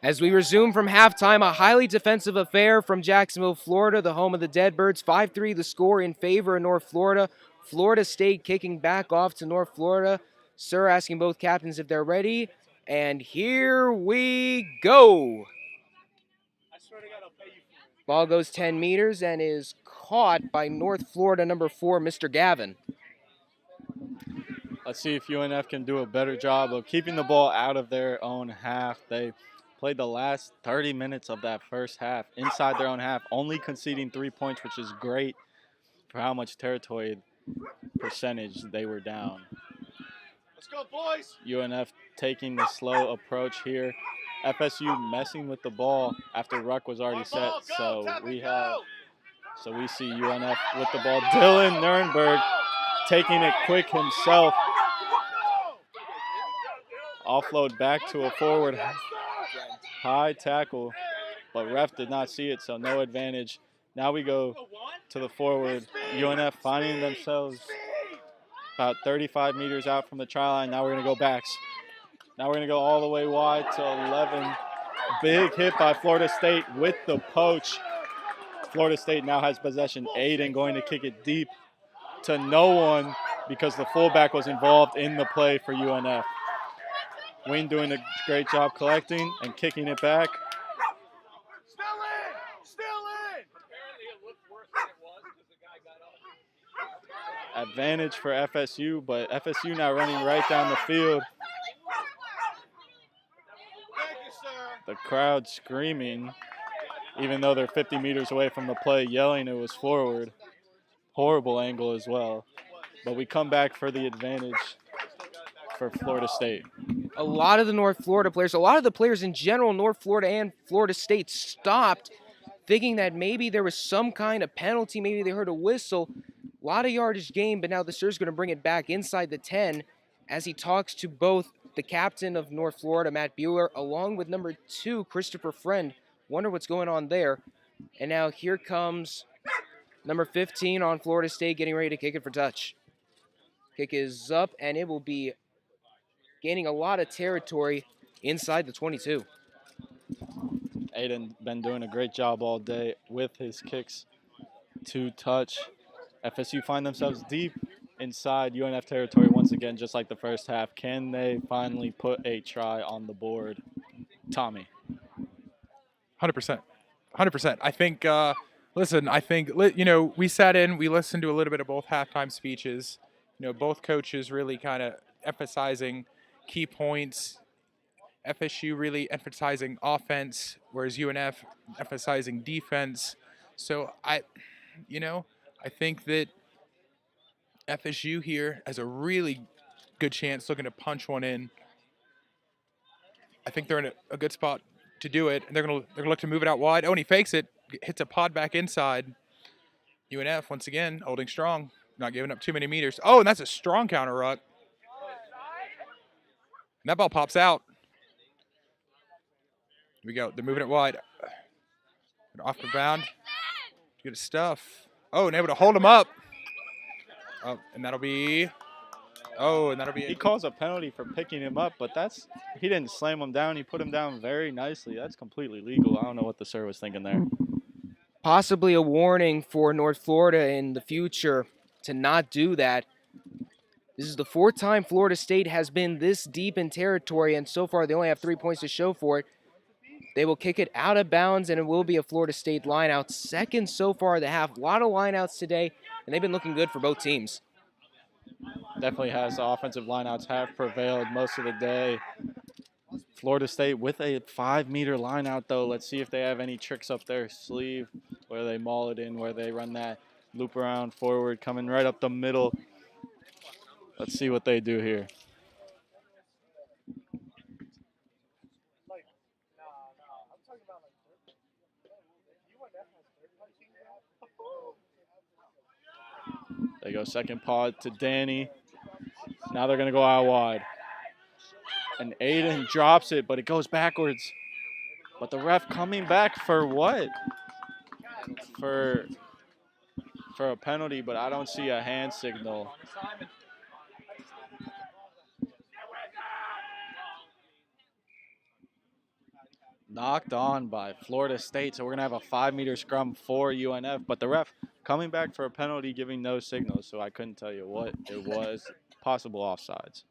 As we resume from halftime, a highly defensive affair from Jacksonville, Florida, the home of the Deadbirds. 5-3 the score in favor of North Florida. Florida State kicking back off to North Florida. Sir asking both captains if they're ready. And here we go. Ball goes 10 meters and is caught by North Florida number 4, Mr. Gavin.
Let's see if UNF can do a better job of keeping the ball out of their own half. They played the last 30 minutes of that first half inside their own half, only conceding 3 points, which is great for how much territory percentage they were down.
Let's go, boys.
UNF taking the slow approach here. FSU messing with the ball after ruck was already set, so we see UNF with the ball. Dylan Nurnberg taking it quick himself. Offload back to a forward. High tackle, but ref did not see it, so no advantage. Now we go to the forward. UNF finding themselves about 35 meters out from the try line. Now we're going to go backs. Now we're going to go all the way wide to 11. Big hit by Florida State with the poach. Florida State now has possession. Aiden going to kick it deep to no one because the fullback was involved in the play for UNF. Wayne doing a great job collecting and kicking it back.
Still in. Still in.
Advantage for FSU, but FSU now running right down the field.
Thank you, sir.
The crowd screaming, even though they're 50 meters away from the play, yelling it was forward. Horrible angle as well. But we come back for the advantage for Florida State.
A lot of the North Florida players, a lot of the players in general, North Florida and Florida State, stopped thinking that maybe there was some kind of penalty, maybe they heard a whistle. A lot of yardage gain, but now the Sir's going to bring it back inside the 10 as he talks to both the captain of North Florida, Matt Bueller, along with number 2, Christopher Friend. Wonder what's going on there. And now here comes number 15 on Florida State getting ready to kick it for touch. Kick is up, and it will be gaining a lot of territory inside the 22.
Aiden been doing a great job all day with his kicks to touch. FSU find themselves deep inside UNF territory once again, just like the first half. Can they finally put a try on the board? Tommy.
100%. 100%. I think, listen, I think, we sat in, we listened to a little bit of both halftime speeches. Both coaches really kind of emphasizing key points. FSU really emphasizing offense, whereas UNF emphasizing defense. So I think that FSU here has a really good chance looking to punch one in. I think they're in a good spot to do it, and they're gonna look to move it out wide. Oh, and he fakes it, hits a pod back inside. UNF once again holding strong, not giving up too many meters. Oh, and that's a strong counter ruck. And that ball pops out. Here we go. They're moving it wide. Off the bound. Good stuff. Oh, and able to hold him up. Oh, and that'll be.
He calls a penalty for picking him up, but he didn't slam him down. He put him down very nicely. That's completely legal. I don't know what the sir was thinking there.
Possibly a warning for North Florida in the future to not do that. This is the 4th time Florida State has been this deep in territory, and so far they only have 3 points to show for it. They will kick it out of bounds, and it will be a Florida State lineout. Second so far of the half. A lot of lineouts today, and they've been looking good for both teams.
Definitely has the offensive lineouts have prevailed most of the day. Florida State with a 5-meter lineout, though. Let's see if they have any tricks up their sleeve, where they maul it in, where they run that loop around forward, coming right up the middle. Let's see what they do here. They go second pod to Danny. Now they're going to go out wide. And Aiden drops it, but it goes backwards. But the ref coming back for what? For a penalty, but I don't see a hand signal. knocked on by Florida State. So we're going to have a 5-meter scrum for UNF. But the ref coming back for a penalty, giving no signals. So I couldn't tell you what it was. Possible offsides.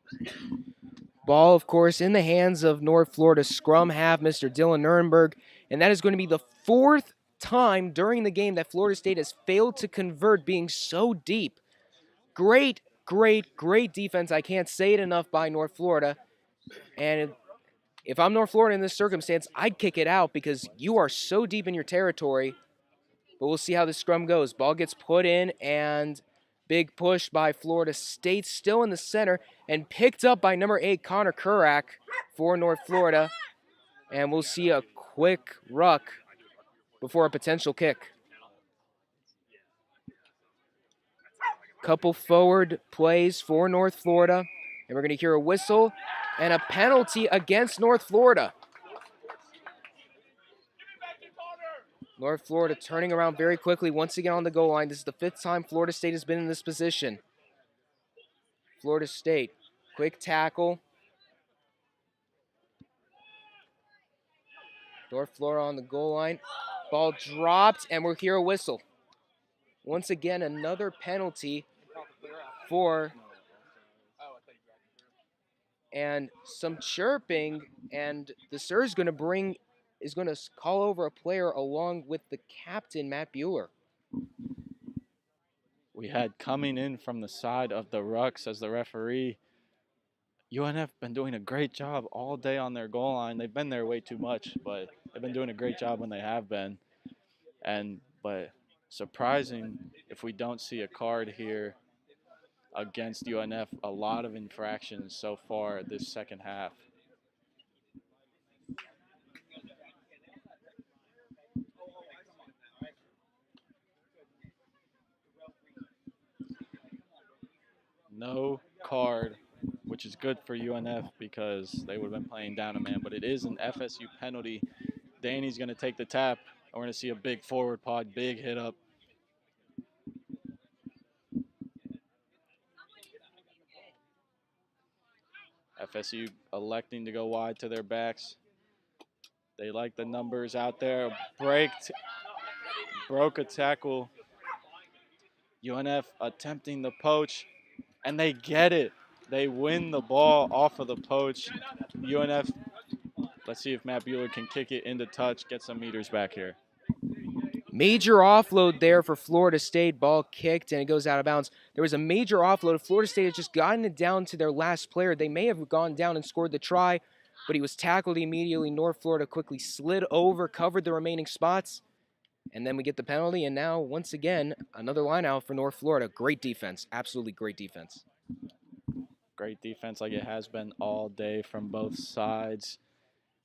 Ball, of course, in the hands of North Florida scrum half, Mr. Dylan Nuremberg. And that is going to be the 4th time during the game that Florida State has failed to convert, being so deep. Great, great, great defense. I can't say it enough by North Florida. And if I'm North Florida in this circumstance, I'd kick it out because you are so deep in your territory. But we'll see how the scrum goes. Ball gets put in, and big push by Florida State, still in the center, and picked up by number 8, Connor Kurak for North Florida. And we'll see a quick ruck before a potential kick. Couple forward plays for North Florida, and we're going to hear a whistle and a penalty against North Florida. North Florida turning around very quickly once again on the goal line. This is the 5th time Florida State has been in this position. Florida State, quick tackle. North Florida on the goal line. Ball dropped, and we'll hear a whistle. Once again, another penalty for, and some chirping, and the sir is going to call over a player along with the captain, Matt Bueller.
We had coming in from the side of the rucks as the referee. UNF been doing a great job all day on their goal line. They've been there way too much, but they've been doing a great job when they have been. But surprising if we don't see a card here against UNF. A lot of infractions so far this second half. No card, which is good for UNF because they would have been playing down a man, but it is an FSU penalty. Danny's going to take the tap, and we're going to see a big forward pod, big hit up. FSU electing to go wide to their backs. They like the numbers out there. Broke a tackle. UNF attempting the poach, and they get it. They win the ball off of the poach. UNF, let's see if Matt Bueller can kick it into touch, get some meters back here.
Major offload there for Florida State. Ball kicked, and it goes out of bounds. There was a major offload. If Florida State had just gotten it down to their last player, they may have gone down and scored the try, but he was tackled immediately. North Florida quickly slid over, covered the remaining spots, and then we get the penalty, and now, once again, another line out for North Florida. Great defense. Absolutely great defense.
Great defense like it has been all day from both sides.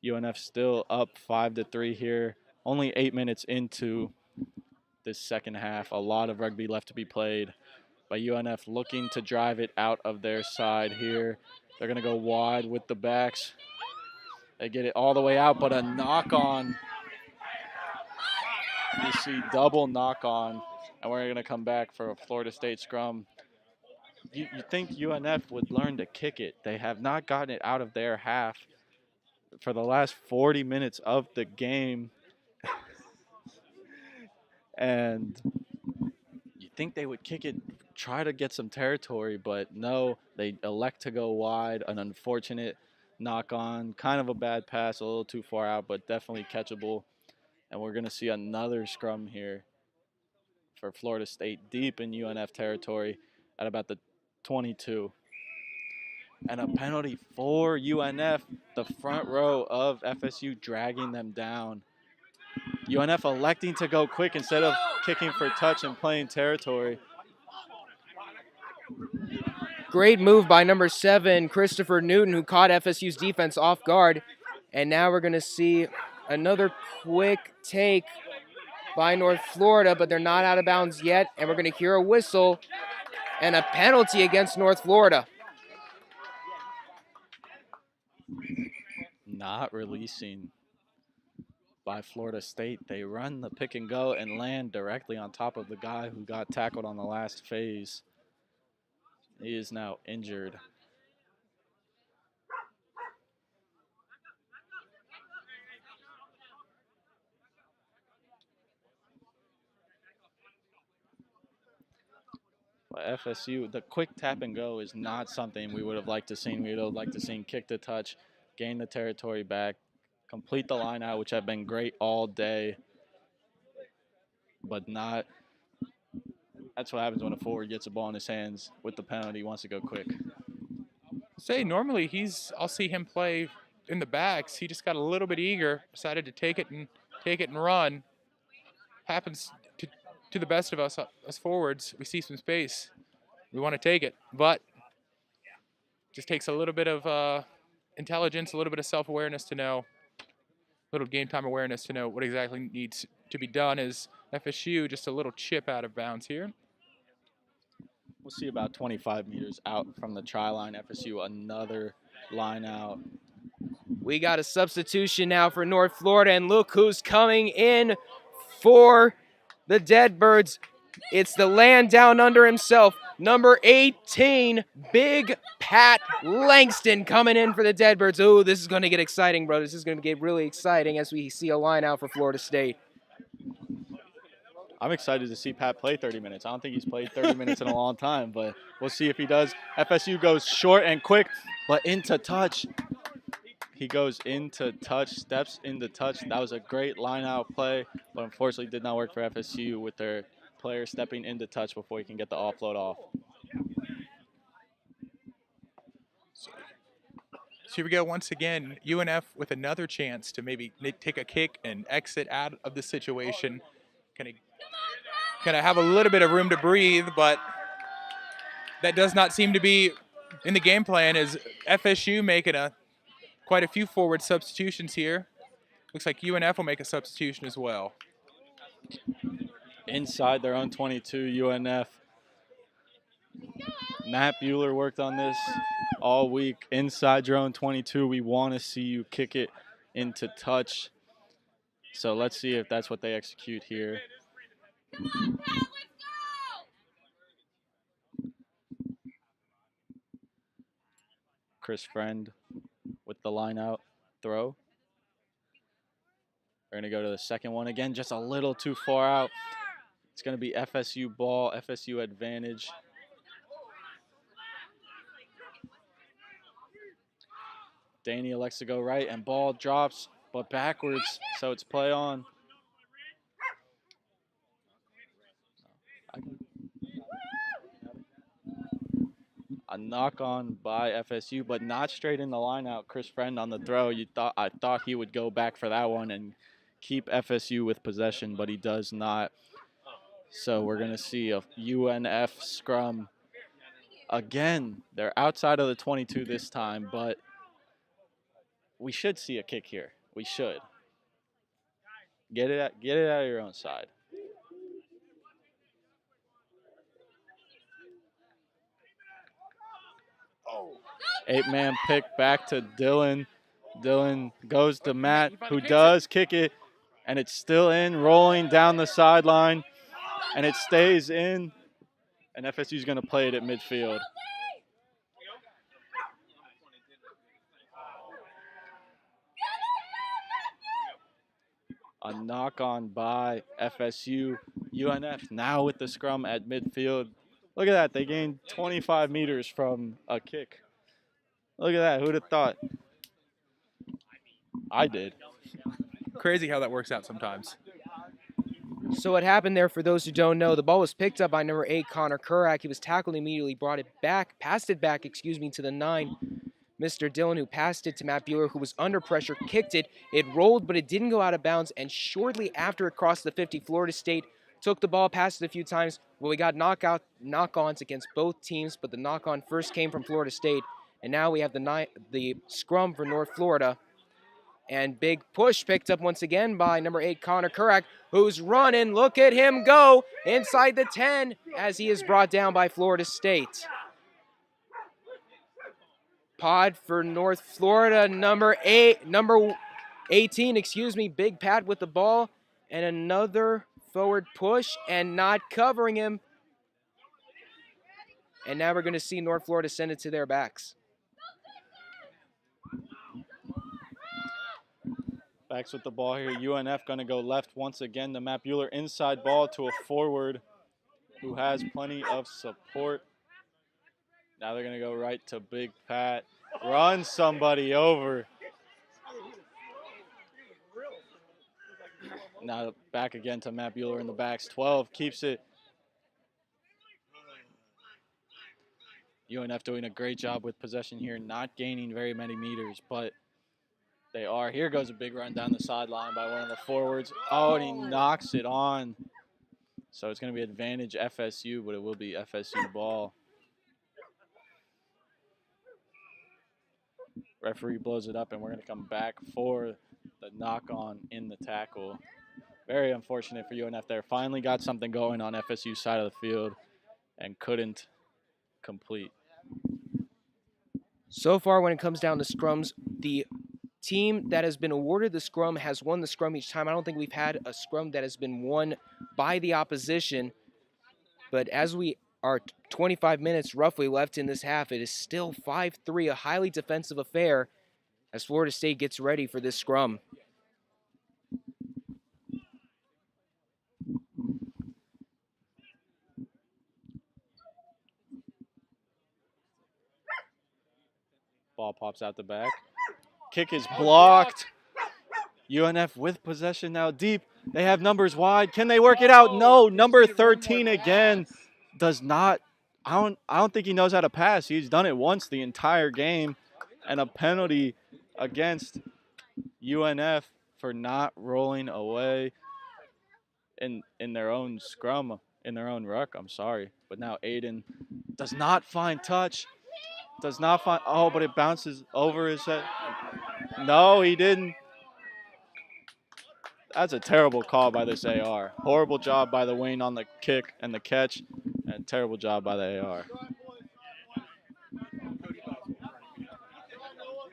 UNF still up 5-3 here. Only 8 minutes into this second half. A lot of rugby left to be played. But UNF looking to drive it out of their side here. They're going to go wide with the backs. They get it all the way out, but a knock-on. You see double knock-on, and we're going to come back for a Florida State scrum. You think UNF would learn to kick it. They have not gotten it out of their half for the last 40 minutes of the game. And you think they would kick it, try to get some territory, but no, they elect to go wide. An unfortunate knock-on, kind of a bad pass, a little too far out, but definitely catchable. And we're going to see another scrum here for Florida State deep in UNF territory at about the 22. And a penalty for UNF, the front row of FSU dragging them down. UNF electing to go quick instead of kicking for touch and playing territory.
Great move by number 7, Christopher Newton, who caught FSU's defense off guard. And now we're going to see another quick take by North Florida, but they're not out of bounds yet. And we're going to hear a whistle and a penalty against North Florida.
Not releasing by Florida State. They run the pick and go and land directly on top of the guy who got tackled on the last phase. He is now injured. But FSU, the quick tap and go is not something we would have liked to seen. We would have liked to seen kick the touch, gain the territory back, complete the line out, which have been great all day, but not. That's what happens when a forward gets a ball in his hands with the penalty. He wants to go quick.
Say normally I'll see him play in the backs. He just got a little bit eager, decided to take it and run. Happens to the best of us forwards. We see some space, we want to take it, but just takes a little bit of intelligence, a little bit of self-awareness to know, a little game time awareness to know what exactly needs to be done. Is FSU just a little chip out of bounds here?
We'll see about 25 meters out from the try line. FSU, another line out.
We got a substitution now for North Florida, and look who's coming in for the Deadbirds. It's the land down under himself, number 18, Big Pat Langston coming in for the Deadbirds. Oh, this is going to get exciting, bro. This is going to get really exciting as we see a line out for Florida State.
I'm excited to see Pat play 30 minutes. I don't think he's played 30 minutes in a long time, but we'll see if he does. FSU goes short and quick, but into touch. He goes into touch, steps into touch. That was a great line-out play, but unfortunately did not work for FSU with their player stepping into touch before he can get the offload off.
So here we go once again. UNF with another chance to maybe take a kick and exit out of the situation. Kind of have a little bit of room to breathe, but that does not seem to be in the game plan. Is FSU making quite a few forward substitutions here. Looks like UNF will make a substitution as well.
Inside their own 22, UNF. Matt Bueller worked on this all week. Inside your own 22, we want to see you kick it into touch. So let's see if that's what they execute here. Chris Friend with the line out throw. We're going to go to the second one again, just a little too far out. It's going to be FSU ball, FSU advantage. Danny elects to go right, and ball drops, but backwards, so it's play on. A knock on by FSU, but not straight in the line out. Chris Friend on the throw. I thought he would go back for that one and keep FSU with possession, but he does not. So we're going to see a UNF scrum. Again, they're outside of the 22 this time, but we should see a kick here. We should. Get it out of your own side. Eight-man pick back to Dylan. Dylan goes to Matt, who does kick it, and it's still in, rolling down the sideline, and it stays in, and FSU's going to play it at midfield. A knock on by FSU. UNF now with the scrum at midfield. Look at that. They gained 25 meters from a kick. Look at that. Who'd have thought? I did.
Crazy how that works out sometimes.
So what happened there, for those who don't know, the ball was picked up by number 8, Connor Kurak. He was tackled immediately, passed it back, to the 9, Mr. Dillon, who passed it to Matt Bueller, who was under pressure, kicked it. It rolled, but it didn't go out of bounds, and shortly after it crossed the 50, Florida State took the ball, passed it a few times. Well, we got knock-ons against both teams, but the knock-on first came from Florida State, and now we have the scrum for North Florida. And big push picked up once again by number 8, Connor Kurak, who's running. Look at him go inside the 10 as he is brought down by Florida State. Pod for North Florida, number 18, Big Pat with the ball. And another forward push and not covering him. And now we're going to see North Florida send it to their backs.
Backs with the ball here. UNF going to go left once again to Matt Bueller. Inside ball to a forward. who has plenty of support. Now they're going to go right to Big Pat. Run somebody over. Now back again to Matt Bueller in the backs. 12 keeps it. UNF doing a great job with possession here, not gaining very many meters, but they are. Here goes a big run down the sideline by one of the forwards. Oh, and he knocks it on. So it's going to be advantage FSU, but it will be FSU ball. Referee blows it up, and we're going to come back for the knock-on in the tackle. Very unfortunate for UNF there. Finally got something going on FSU's side of the field and couldn't complete.
So far, when it comes down to scrums, the team that has been awarded the scrum has won the scrum each time. I don't think we've had a scrum that has been won by the opposition. But as we are 25 minutes roughly left in this half, it is still 5-3, a highly defensive affair as Florida State gets ready for this scrum.
Ball pops out the back. Kick is blocked. UNF with possession now deep. They have numbers wide. Can they work it out? No. Number 13 again does not. I don't think he knows how to pass. He's done it once the entire game, and a penalty against UNF for not rolling away in their own scrum, in their own ruck. I'm sorry, but now Aiden does not find touch. Does not find. Oh, but it bounces over his head. No, he didn't. That's a terrible call by this AR. Horrible job by the wing on the kick and the catch, and terrible job by the AR.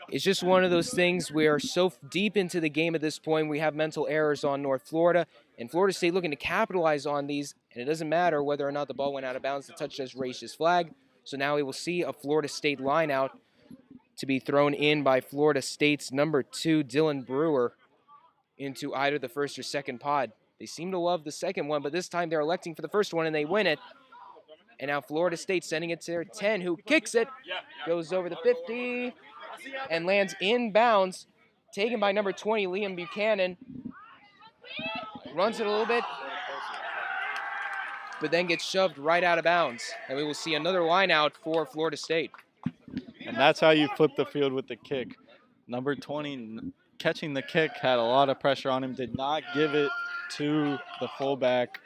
It's just one of those things. We are so deep into the game at this point. We have mental errors on North Florida, and Florida State looking to capitalize on these. And it doesn't matter whether or not the ball went out of bounds. The touch just raised his flag. So now we will see a Florida State line out to be thrown in by Florida State's number 2, Dylan Brewer, into either the first or second pod. They seem to love the second one, but this time they're electing for the first one, and they win it. And now Florida State sending it to their 10, who kicks it, goes over the 50, and lands inbounds, taken by number 20, Liam Buchanan. Runs it a little bit, but then gets shoved right out of bounds. And we will see another line out for Florida State.
And that's how you flip the field with the kick. Number 20 catching the kick, had a lot of pressure on him, did not give it to the fullback,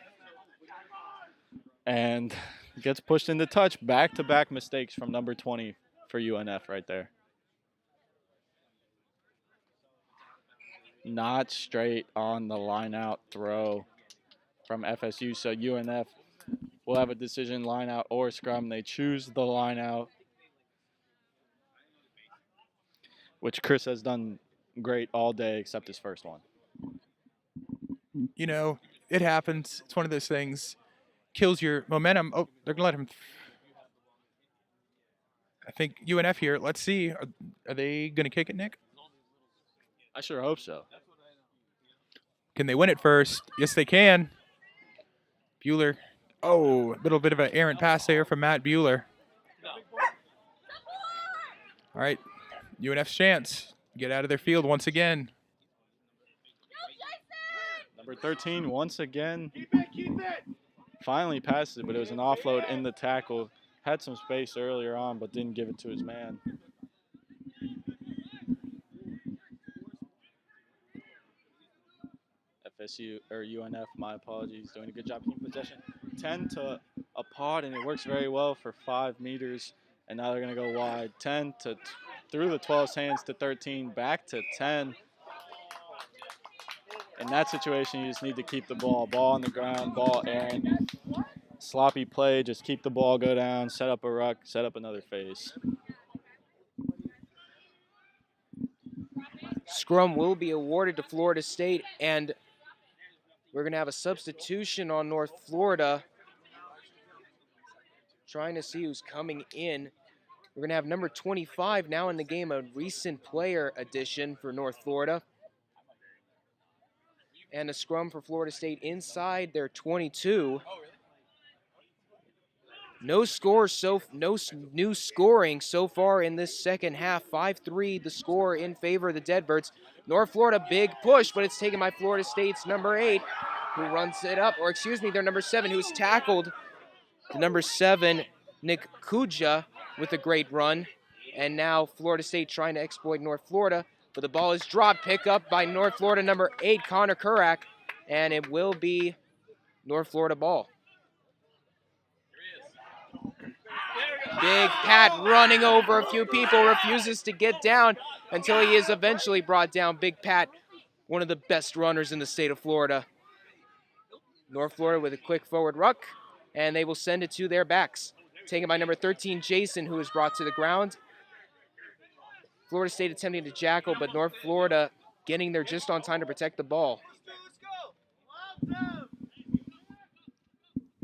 and gets pushed into touch. Back-to-back mistakes from number 20 for UNF right there. Not straight on the line-out throw from FSU, so UNF will have a decision, line-out or scrum. They choose the line-out, which Chris has done great all day except his first one.
You know, it happens. It's one of those things. Kills your momentum. Oh, they're going to let him. I think UNF here. Let's see. Are they going to kick it, Nick?
I sure hope so.
Can they win it first? Yes, they can. Bueller. Oh, a little bit of an errant pass there from Matt Bueller. All right, UNF's chance. Get out of their field once again.
Number 13 once again finally passes it, but it was an offload in the tackle. Had some space earlier on, but didn't give it to his man. FSU, or UNF, my apologies, doing a good job keeping possession. 10 to a pod, and it works very well for 5 meters. And now they're going to go wide. 10 to through the 12's hands to 13, back to 10. In that situation, you just need to keep the ball. Ball on the ground, ball airing. Sloppy play, just keep the ball, go down, set up a ruck, set up another phase.
Scrum will be awarded to Florida State, and we're going to have a substitution on North Florida. Trying to see who's coming in. We're going to have number 25 now in the game, a recent player addition for North Florida. And a scrum for Florida State inside their 22. No new scoring so far in this second half. 5-3 the score in favor of the Deadbirds. North Florida, big push, but it's taken by Florida State's number 8, who runs it up, or excuse me, their number 7, who's tackled the number 7, Nick Kuja, with a great run. And now Florida State trying to exploit North Florida, but the ball is dropped, pick up by North Florida number 8, Connor Kurak, and it will be North Florida ball. Big Pat running over a few people, refuses to get down until he is eventually brought down. Big Pat, one of the best runners in the state of Florida. North Florida with a quick forward ruck, and they will send it to their backs. Taken by number 13, Jason, who is brought to the ground. Florida State attempting to jackal, but North Florida getting there just on time to protect the ball.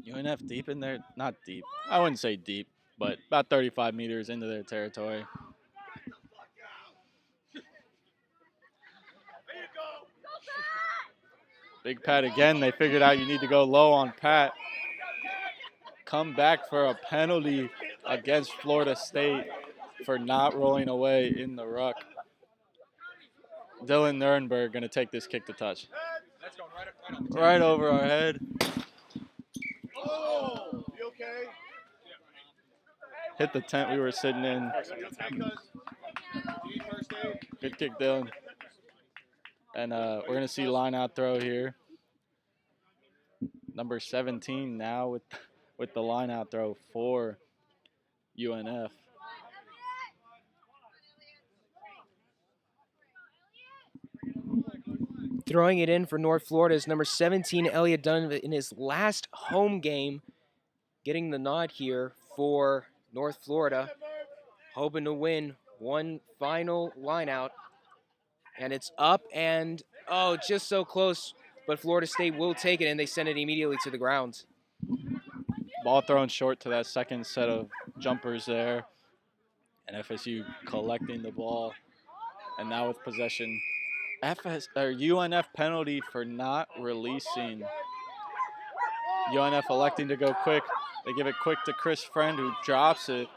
UNF deep in there? Not deep. I wouldn't say deep, but about 35 meters into their territory. Big Pat again. They figured out you need to go low on Pat. Come back for a penalty against Florida State for not rolling away in the ruck. Dylan Nurnberg going to take this kick to touch. Right over our head.
Oh, you okay?
Hit the tent we were sitting in. Good kick, Dylan. And we're going to see line out throw here. Number 17 now with the line out throw for UNF.
Throwing it in for North Florida is number 17, Elliott Dunn, in his last home game. Getting the nod here for North Florida. Hoping to win one final line out. And it's up and, oh, just so close. But Florida State will take it, and they send it immediately to the ground.
Ball thrown short to that second set of jumpers there. And FSU collecting the ball. And now with possession, UNF penalty for not releasing. UNF electing to go quick. They give it quick to Chris Friend, who drops it.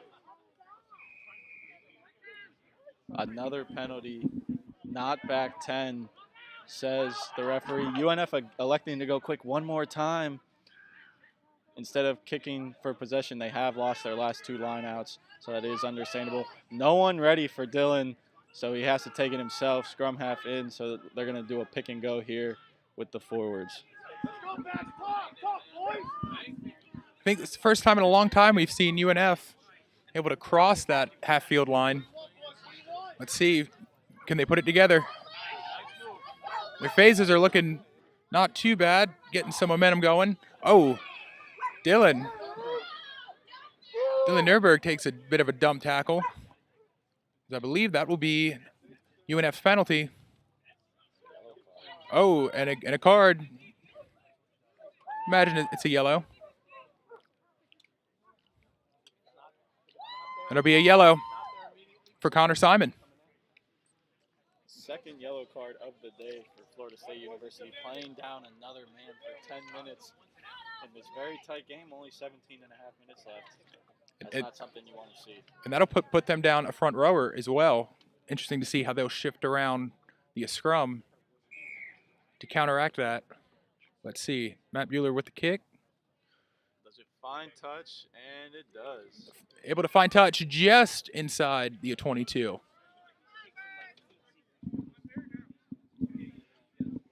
Another penalty, not back 10, says the referee. UNF electing to go quick one more time. Instead of kicking for possession, they have lost their last 2 lineouts, so that is understandable. No one ready for Dylan, so he has to take it himself. Scrum half in, so they're going to do a pick and go here with the forwards.
I think it's the first time in a long time we've seen UNF able to cross that half-field line. Let's see, can they put it together? Their phases are looking not too bad, getting some momentum going. Oh, Dylan Nuremberg takes a bit of a dump tackle. I believe that will be UNF's penalty. Oh, and a card. Imagine it's a yellow. It'll be a yellow for Connor Simon.
Second yellow card of the day for Florida State University, playing down another man for 10 minutes in this very tight game, only 17 and a half minutes left. That's not something you want to see.
And that'll put them down a front rower as well. Interesting to see how they'll shift around the scrum to counteract that. Let's see. Matt Bueller with the kick.
Does it find touch? And it does.
Able to find touch just inside the 22.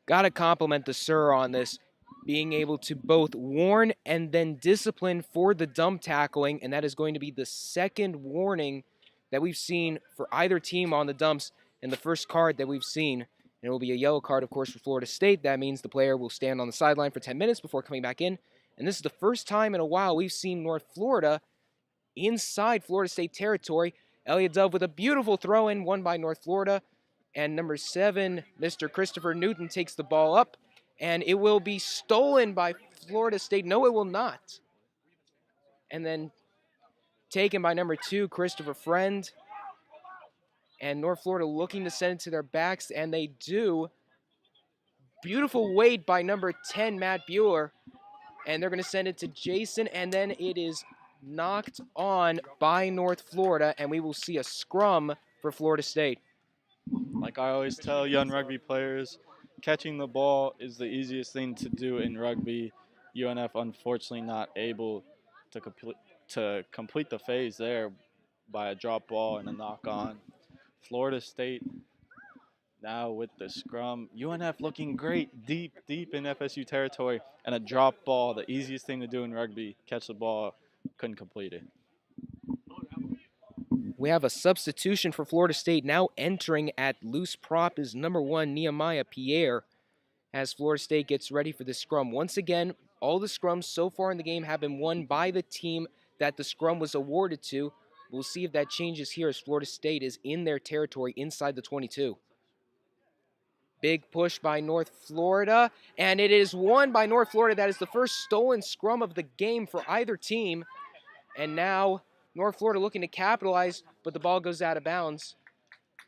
Got to compliment the Sir on this, being able to both warn and then discipline for the dump tackling, and that is going to be the second warning that we've seen for either team on the dumps, and the first card that we've seen. And it will be a yellow card, of course, for Florida State. That means the player will stand on the sideline for 10 minutes before coming back in. And this is the first time in a while we've seen North Florida inside Florida State territory. Elliott Dove with a beautiful throw-in, won by North Florida. And number 7, Mr. Christopher Newton, takes the ball up. And it will be stolen by Florida State. No, it will not. And then taken by number 2, Christopher Friend. And North Florida looking to send it to their backs, and they do. Beautiful weight by number 10, Matt Bueller. And they're going to send it to Jason, and then it is knocked on by North Florida, and we will see a scrum for Florida State.
Like I always tell young rugby players, catching the ball is the easiest thing to do in rugby. UNF unfortunately not able to complete the phase there by a drop ball and a knock on. Florida State now with the scrum. UNF looking great deep in FSU territory, and a drop ball, the easiest thing to do in rugby. Catch the ball, couldn't complete it.
We have a substitution for Florida State. Now entering at loose prop is number 1, Nehemiah Pierre, as Florida State gets ready for the scrum. Once again, all the scrums so far in the game have been won by the team that the scrum was awarded to. We'll see if that changes here as Florida State is in their territory inside the 22. Big push by North Florida, and it is won by North Florida. That is the first stolen scrum of the game for either team. And now North Florida looking to capitalize, but the ball goes out of bounds.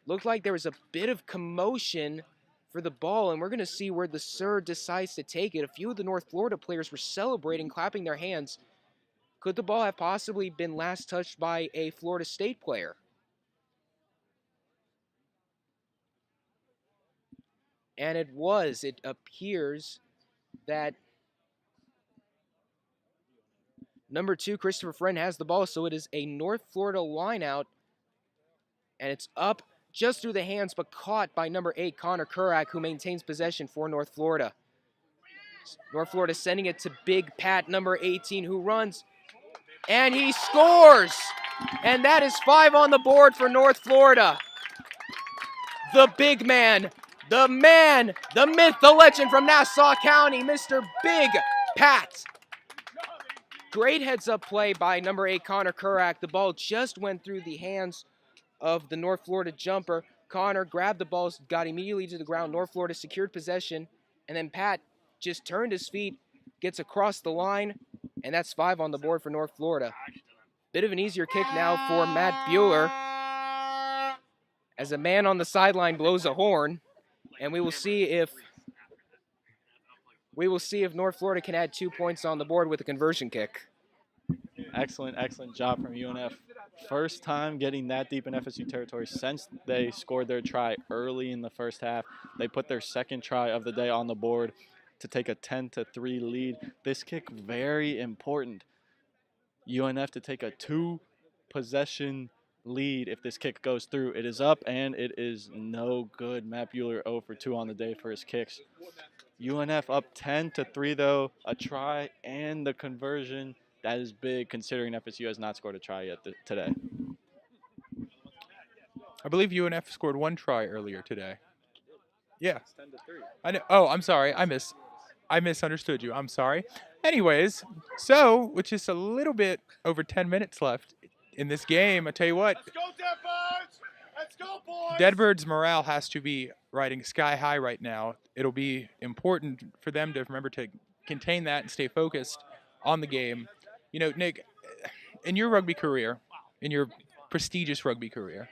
Looked like there was a bit of commotion for the ball, and we're going to see where the Sir decides to take it. A few of the North Florida players were celebrating, clapping their hands. Could the ball have possibly been last touched by a Florida State player? And it was. It appears that number 2, Christopher Friend, has the ball, so it is a North Florida line out, and it's up just through the hands, but caught by number 8, Connor Kurak, who maintains possession for North Florida. North Florida sending it to Big Pat, number 18, who runs, and he scores! And that is 5 on the board for North Florida. The big man, the myth, the legend from Nassau County, Mr. Big Pat. Great heads-up play by number 8, Connor Kurak. The ball just went through the hands of the North Florida jumper. Connor grabbed the ball, got immediately to the ground. North Florida secured possession, and then Pat just turned his feet, gets across the line, and that's 5 on the board for North Florida. Bit of an easier kick now for Matt Bueller, as a man on the sideline blows a horn, and we will see if North Florida can add 2 points on the board with a conversion kick.
Excellent job from UNF. First time getting that deep in FSU territory since they scored their try early in the first half. They put their second try of the day on the board to take a 10-3 lead. This kick very important. UNF to take a 2-possession lead if this kick goes through. It is up and it is no good. Matt Bueller 0 for 2 on the day for his kicks. UNF up 10-3 though, a try and the conversion. That is big considering FSU has not scored a try yet today.
I believe UNF scored 1 try earlier today. Yeah. 10-3. I know. Oh, I'm sorry. I misunderstood you. I'm sorry. Anyways, so with just a little bit over 10 minutes left in this game, I tell you what,
Let's go, Deadbirds! Let's go, boys!
Deadbirds' morale has to be riding sky high right now. It'll be important for them to remember to contain that and stay focused on the game. You know, Nick, in your rugby career, in your prestigious rugby career,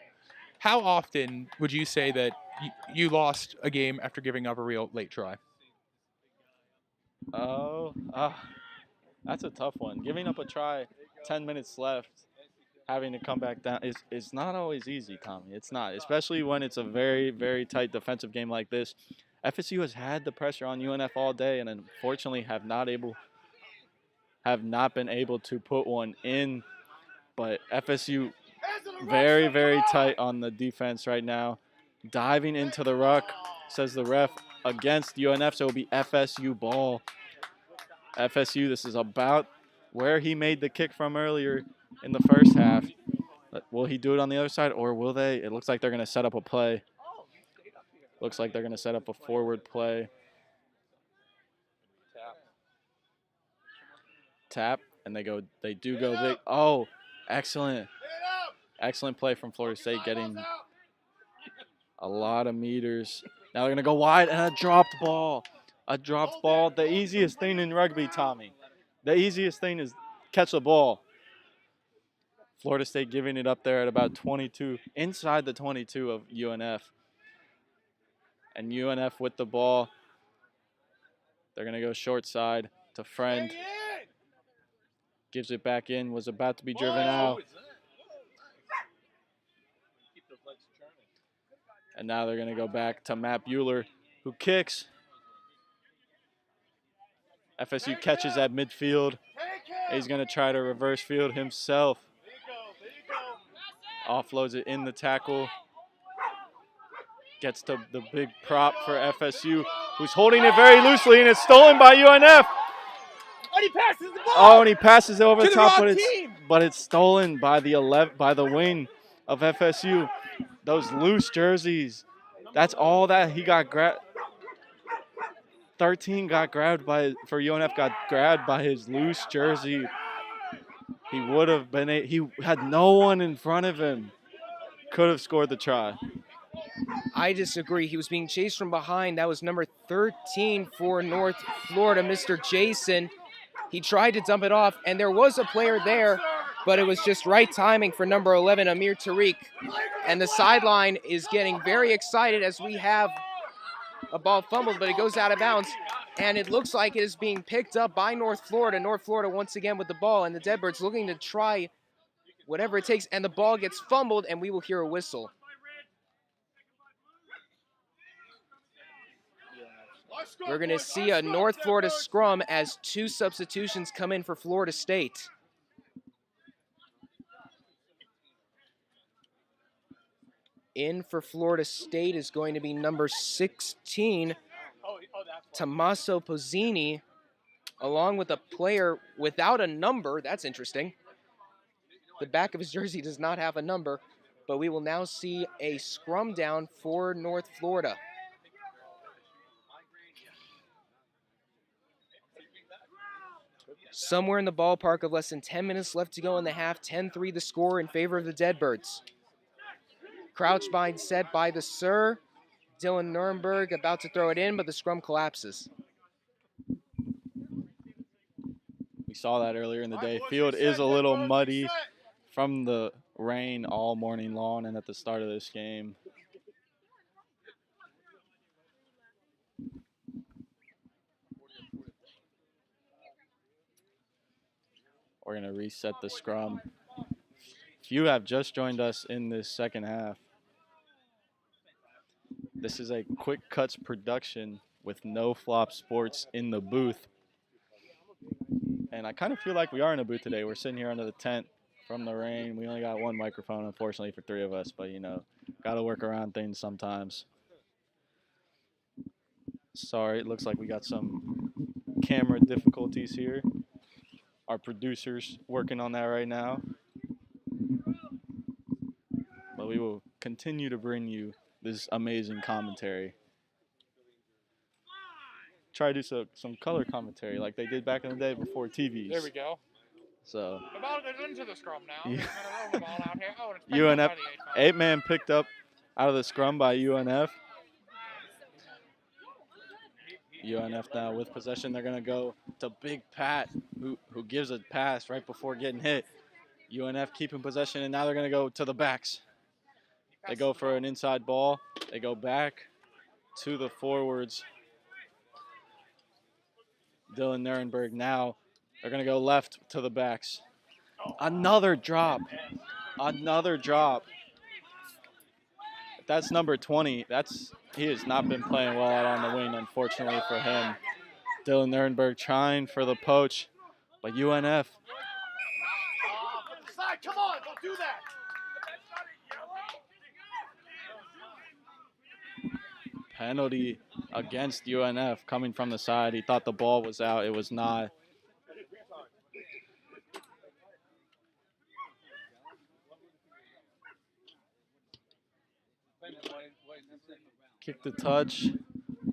how often would you say that you lost a game after giving up a real late try?
That's a tough one. Giving up a try, 10 minutes left, having to come back down is not always easy, Tommy. It's not, especially when it's a very, very tight defensive game like this. FSU has had the pressure on UNF all day and unfortunately have not been able to put one in. But FSU very, very tight on the defense right now. Diving into the ruck, says the ref, against UNF, so it'll be FSU ball. FSU, this is about where he made the kick from earlier in the first half. Will he do it on the other side, or will they? It looks like they're going to set up a play. Looks like they're going to set up a forward play. Tap, and they do go big. Oh, excellent. Excellent play from Florida State, getting a lot of meters. Now they're going to go wide, and a dropped ball. A dropped ball. The easiest thing in rugby, Tommy. The easiest thing is catch the ball. Florida State giving it up there at about 22, inside the 22 of UNF. And UNF with the ball. They're going to go short side to Friend. Gives it back in, was about to be driven out. And now they're going to go back to Matt Bueller, who kicks. FSU catches at midfield. He's going to try to reverse field himself. Offloads it in the tackle. Gets to the big prop for FSU, who's holding it very loosely, and it's stolen by UNF.
And he passes the ball.
Oh, and he passes it over
To
the
the
top,
wrong team.
but it's stolen by the wing of FSU. Those loose jerseys. That's all that he got grabbed. 13 got grabbed for UNF got grabbed by his loose jersey. He would have been he had no one in front of him. Could have scored the try.
I disagree. He was being chased from behind. That was number 13 for North Florida, Mr. Jason. He tried to dump it off, and there was a player there, but it was just right timing for number 11, Amir Tariq. And the sideline is getting very excited as we have a ball fumbled, but it goes out of bounds. And it looks like it is being picked up by North Florida. North Florida once again with the ball, and the Deadbirds looking to try whatever it takes, and the ball gets fumbled, and we will hear a whistle. We're going to see a North Florida scrum as 2 substitutions come in for Florida State. In for Florida State is going to be number 16, Tommaso Pozzini, along with a player without a number. That's interesting. The back of his jersey does not have a number, but we will now see a scrum down for North Florida. Somewhere in the ballpark of less than 10 minutes left to go in the half. 10-3 the score in favor of the Deadbirds. Crouch bind set by the Sir. Dylan Nuremberg about to throw it in, but the scrum collapses.
We saw that earlier in the day. Field is a little muddy from the rain all morning long and at the start of this game. We're going to reset the scrum. If you have just joined us in this second half, this is a Quick Cuts production with No Flop Sports in the booth. And I kind of feel like we are in a booth today. We're sitting here under the tent from the rain. We only got one microphone, unfortunately, for 3 of us, but, you know, got to work around things sometimes. Sorry, it looks like we got some camera difficulties here. Our producer's working on that right now. But we will continue to bring you this amazing commentary. Try to do some color commentary like they did back in the day before TVs.
There we go.
So
The ball goes into the scrum now.
Yeah.
We're gonna roll the ball out here. Oh, it's picked up
UNF,
by the 8-man.
8-man picked up out of the scrum by UNF. UNF now with possession. They're going to go to Big Pat, who gives a pass right before getting hit. UNF keeping possession, and now they're going to go to the backs. They go for an inside ball. They go back to the forwards. Dylan Nuremberg now. They're going to go left to the backs. Another drop. Another drop. That's number 20. He has not been playing well out on the wing, unfortunately for him. Dylan Nuremberg trying for the poach, but UNF.
Come on, don't do that.
Penalty against UNF coming from the side. He thought the ball was out. It was not. Kick the touch.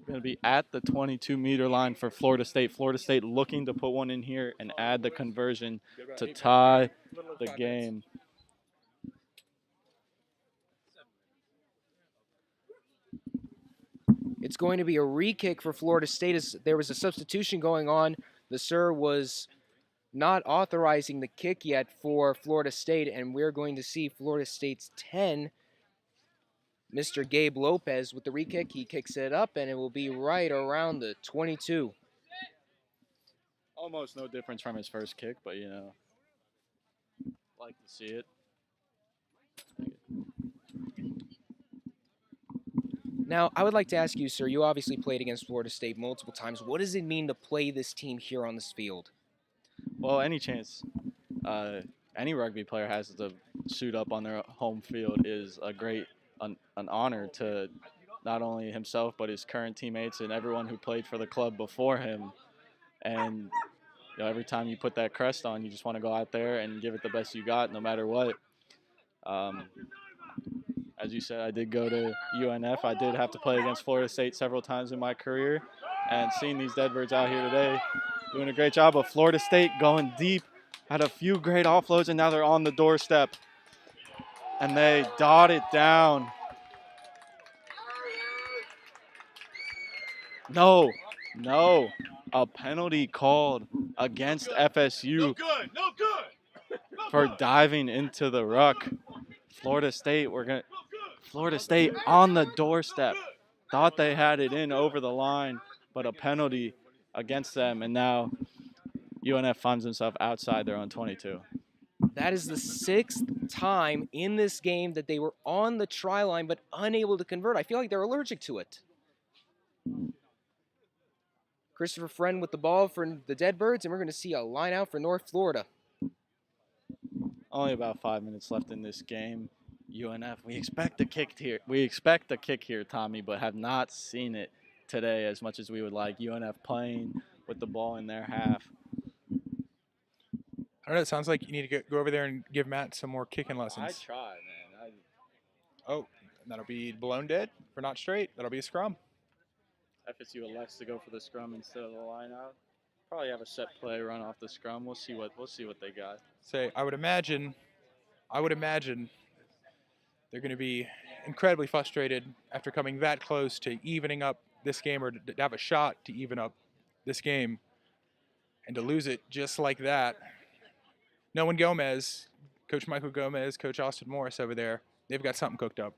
Going to be at the 22-meter line for Florida State. Florida State looking to put one in here and add the conversion to tie the game.
It's going to be a re-kick for Florida State as there was a substitution going on. The Sir was not authorizing the kick yet for Florida State, and we're going to see Florida State's 10, Mr. Gabe Lopez with the re-kick. He kicks it up, and it will be right around the 22.
Almost no difference from his first kick, but, you know, like to see it.
Now, I would like to ask you, sir, you obviously played against Florida State multiple times. What does it mean to play this team here on this field?
Well, any chance any rugby player has to suit up on their home field is a great an honor to not only himself but his current teammates and everyone who played for the club before him. And every time you put that crest on, you just want to go out there and give it the best you got, no matter what. As you said, I did go to UNF. I did have to play against Florida State several times in my career, and seeing these Deadbirds out here today doing a great job of Florida State going deep, had a few great offloads, and now they're on the doorstep. And they dot it down. No, a penalty called against FSU
No good. No good.
for diving into the ruck. Florida State on the doorstep. Thought they had it in over the line, but a penalty against them, and now UNF finds themselves outside their own 22.
That is the 6th time in this game that they were on the try line but unable to convert. I feel like they're allergic to it. Christopher Friend with the ball for the Deadbirds, and we're going to see a line out for North Florida.
Only about 5 minutes left in this game. UNF, we expect a kick here, Tommy, but have not seen it today as much as we would like. UNF playing with the ball in their half.
I don't know. It sounds like you need to go over there and give Matt some more kicking lessons.
try, man.
Oh, that'll be blown dead for not straight. That'll be a scrum.
FSU elects to go for the scrum instead of the line out. Probably have a set play run off the scrum. We'll see what they got.
Say, I would imagine they're going to be incredibly frustrated after coming that close to evening up this game, or to have a shot to even up this game, and to lose it just like that. Knowing Gomez, Coach Michael Gomez, Coach Austin Morris over there, they've got something cooked up.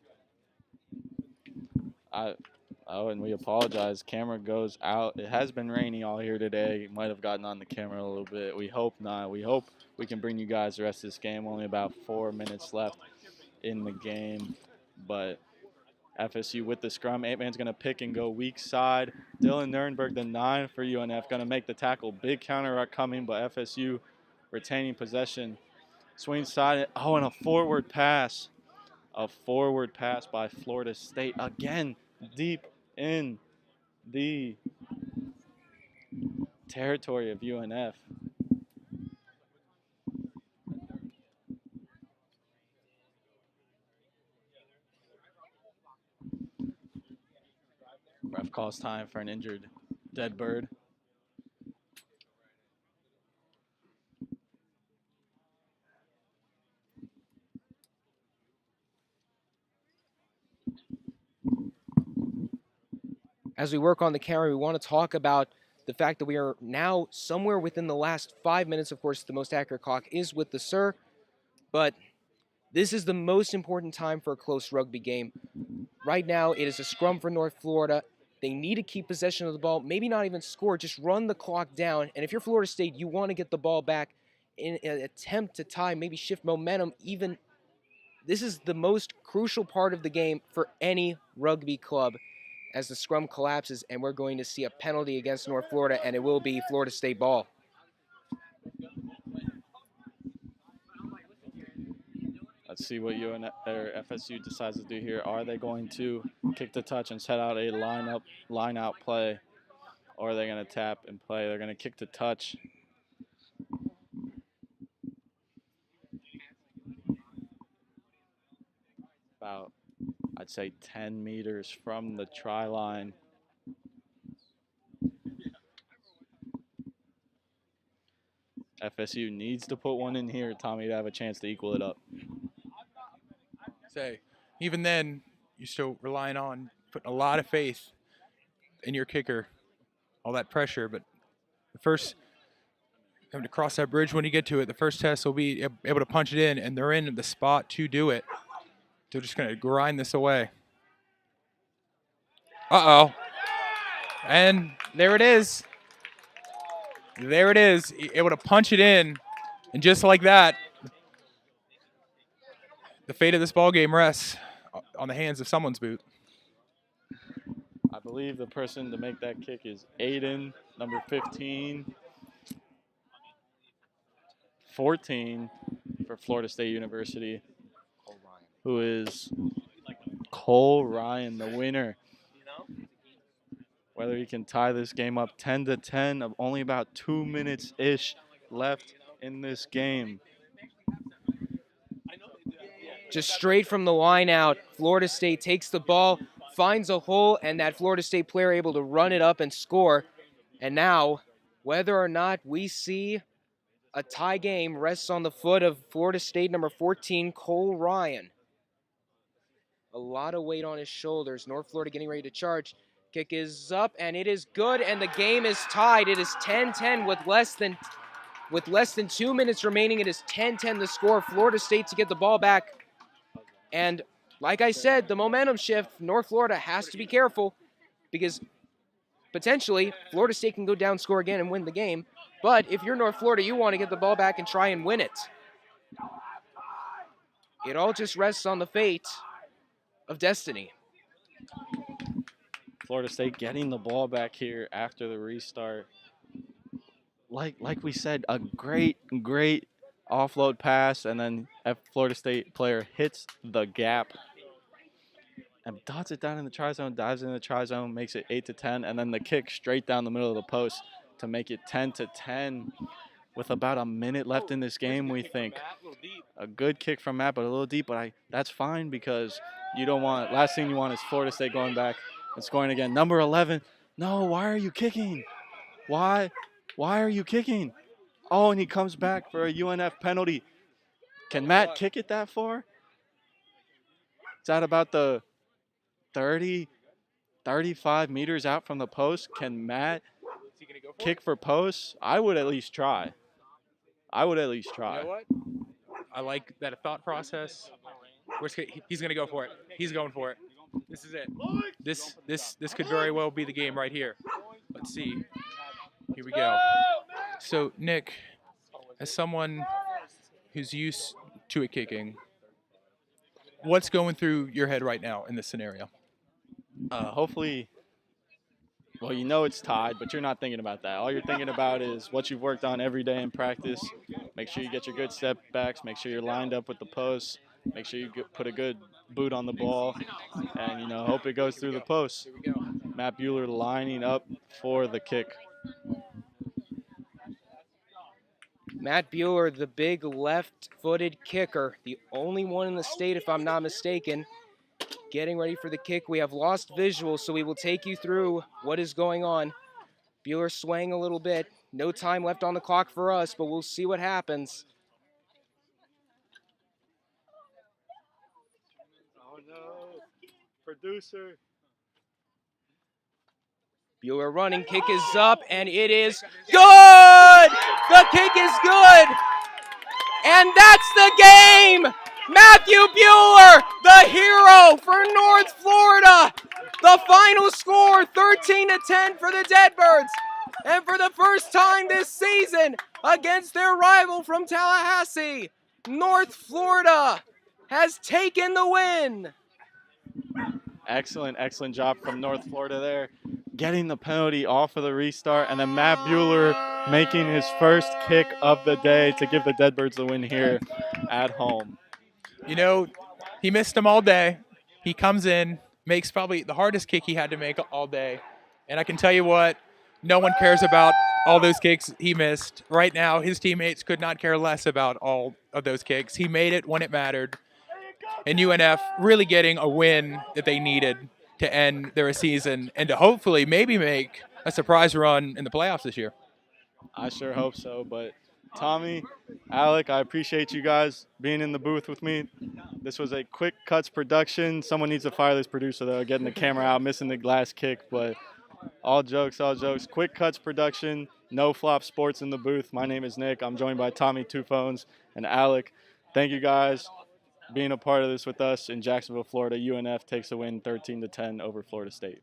And we apologize. Camera goes out. It has been rainy all here today. Might have gotten on the camera a little bit. We hope not. We hope we can bring you guys the rest of this game. Only about 4 minutes left in the game. But FSU with the scrum. 8-man's going to pick and go weak side. Dylan Nurnberg, the 9 for UNF, going to make the tackle. Big counter ruck coming, but FSU retaining possession. Swing side. Oh, and a forward pass. A forward pass by Florida State. Again, deep in the territory of UNF. Ref calls time for an injured Deadbird.
As we work on the camera, we want to talk about the fact that we are now somewhere within the last 5 minutes. Of course, the most accurate clock is with the Sir, but this is the most important time for a close rugby game. Right now, it is a scrum for North Florida. They need to keep possession of the ball, maybe not even score, just run the clock down. And if you're Florida State, you want to get the ball back in an attempt to tie, maybe shift momentum. Even this is the most crucial part of the game for any rugby club, as the scrum collapses, and we're going to see a penalty against North Florida, and it will be Florida State ball.
Let's see what FSU decides to do here. Are they going to kick the touch and set out a line out play, or are they going to tap and play? They're going to kick the touch. About, I'd say, 10 meters from the try line. FSU needs to put one in here, Tommy, to have a chance to equal it up.
Say, even then, you're still relying on putting a lot of faith in your kicker, all that pressure. But the first, having to cross that bridge when you get to it, the first test will be able to punch it in, and they're in the spot to do it. They're just going to grind this away. Uh-oh. And there it is. There it is. Able to punch it in. And just like that, the fate of this ball game rests on the hands of someone's boot.
I believe the person to make that kick is Aiden, number 15. 14 for Florida State University, who is Cole Ryan, the winner. Whether he can tie this game up 10-10 of only about 2 minutes-ish left in this game.
Just straight from the line out, Florida State takes the ball, finds a hole, and that Florida State player able to run it up and score. And now, whether or not we see a tie game rests on the foot of Florida State number 14, Cole Ryan. A lot of weight on his shoulders. North Florida getting ready to charge. Kick is up, and it is good, and the game is tied. It is 10-10 with less than 2 minutes remaining. It is 10-10 the score. Florida State to get the ball back. And like I said, the momentum shift, North Florida has to be careful because potentially Florida State can go down, score again, and win the game. But if you're North Florida, you want to get the ball back and try and win it. It all just rests on the fate of destiny.
Florida State getting the ball back here after the restart. Like we said, a great offload pass, and then a Florida State player hits the gap and dots it down in the try zone, dives into the try zone, makes it 8-10, and then the kick straight down the middle of the post to make it 10-10 with about a minute left in this game. We think a good kick from Matt, but a little deep, but that's fine because you don't want, last thing you want is Florida State going back and scoring again. Number 11, no, why are you kicking? Why are you kicking? Oh, and he comes back for a UNF penalty. Can Matt kick it that far? Is that about the 30, 35 meters out from the post? Can Matt kick for posts? I would at least try.
You know what? I like that thought process. He's going to go for it. He's going for it. This is it. This could very well be the game right here. Let's see. Here we go. So, Nick, as someone who's used to it kicking, what's going through your head right now in this scenario?
Hopefully, well, you know it's tied, but you're not thinking about that. All you're thinking about is what you've worked on every day in practice. Make sure you get your good step backs. Make sure you're lined up with the posts. Make sure you put a good boot on the ball. And, hope it goes through the post. Matt Bueller lining up for the kick.
Matt Bueller, the big left-footed kicker, the only one in the state, if I'm not mistaken, getting ready for the kick. We have lost visuals, so we will take you through what is going on. Bueller swaying a little bit. No time left on the clock for us, but we'll see what happens.
Oh, no. Producer.
Bueller running, kick is up, and it is good! The kick is good! And that's the game! Matthew Bueller, the hero for North Florida! The final score, 13-10 for the Deadbirds. And for the first time this season, against their rival from Tallahassee, North Florida has taken the win.
Excellent job from North Florida there. Getting the penalty off of the restart, and then Matt Bueller making his first kick of the day to give the Deadbirds the win here at home.
He missed them all day. He comes in, makes probably the hardest kick he had to make all day. And I can tell you what, no one cares about all those kicks he missed. Right now, his teammates could not care less about all of those kicks. He made it when it mattered. And UNF really getting a win that they needed to end their season and to hopefully maybe make a surprise run in the playoffs this year.
I sure hope so. But Tommy, Alec, I appreciate you guys being in the booth with me. This was a quick cuts production. Someone needs to fire this producer, though, getting the camera out, missing the last kick. But all jokes. Quick cuts production, no flop sports in the booth. My name is Nick. I'm joined by Tommy Two Phones and Alec. Thank you guys being a part of this with us in Jacksonville, Florida. UNF takes a win 13-10 over Florida State.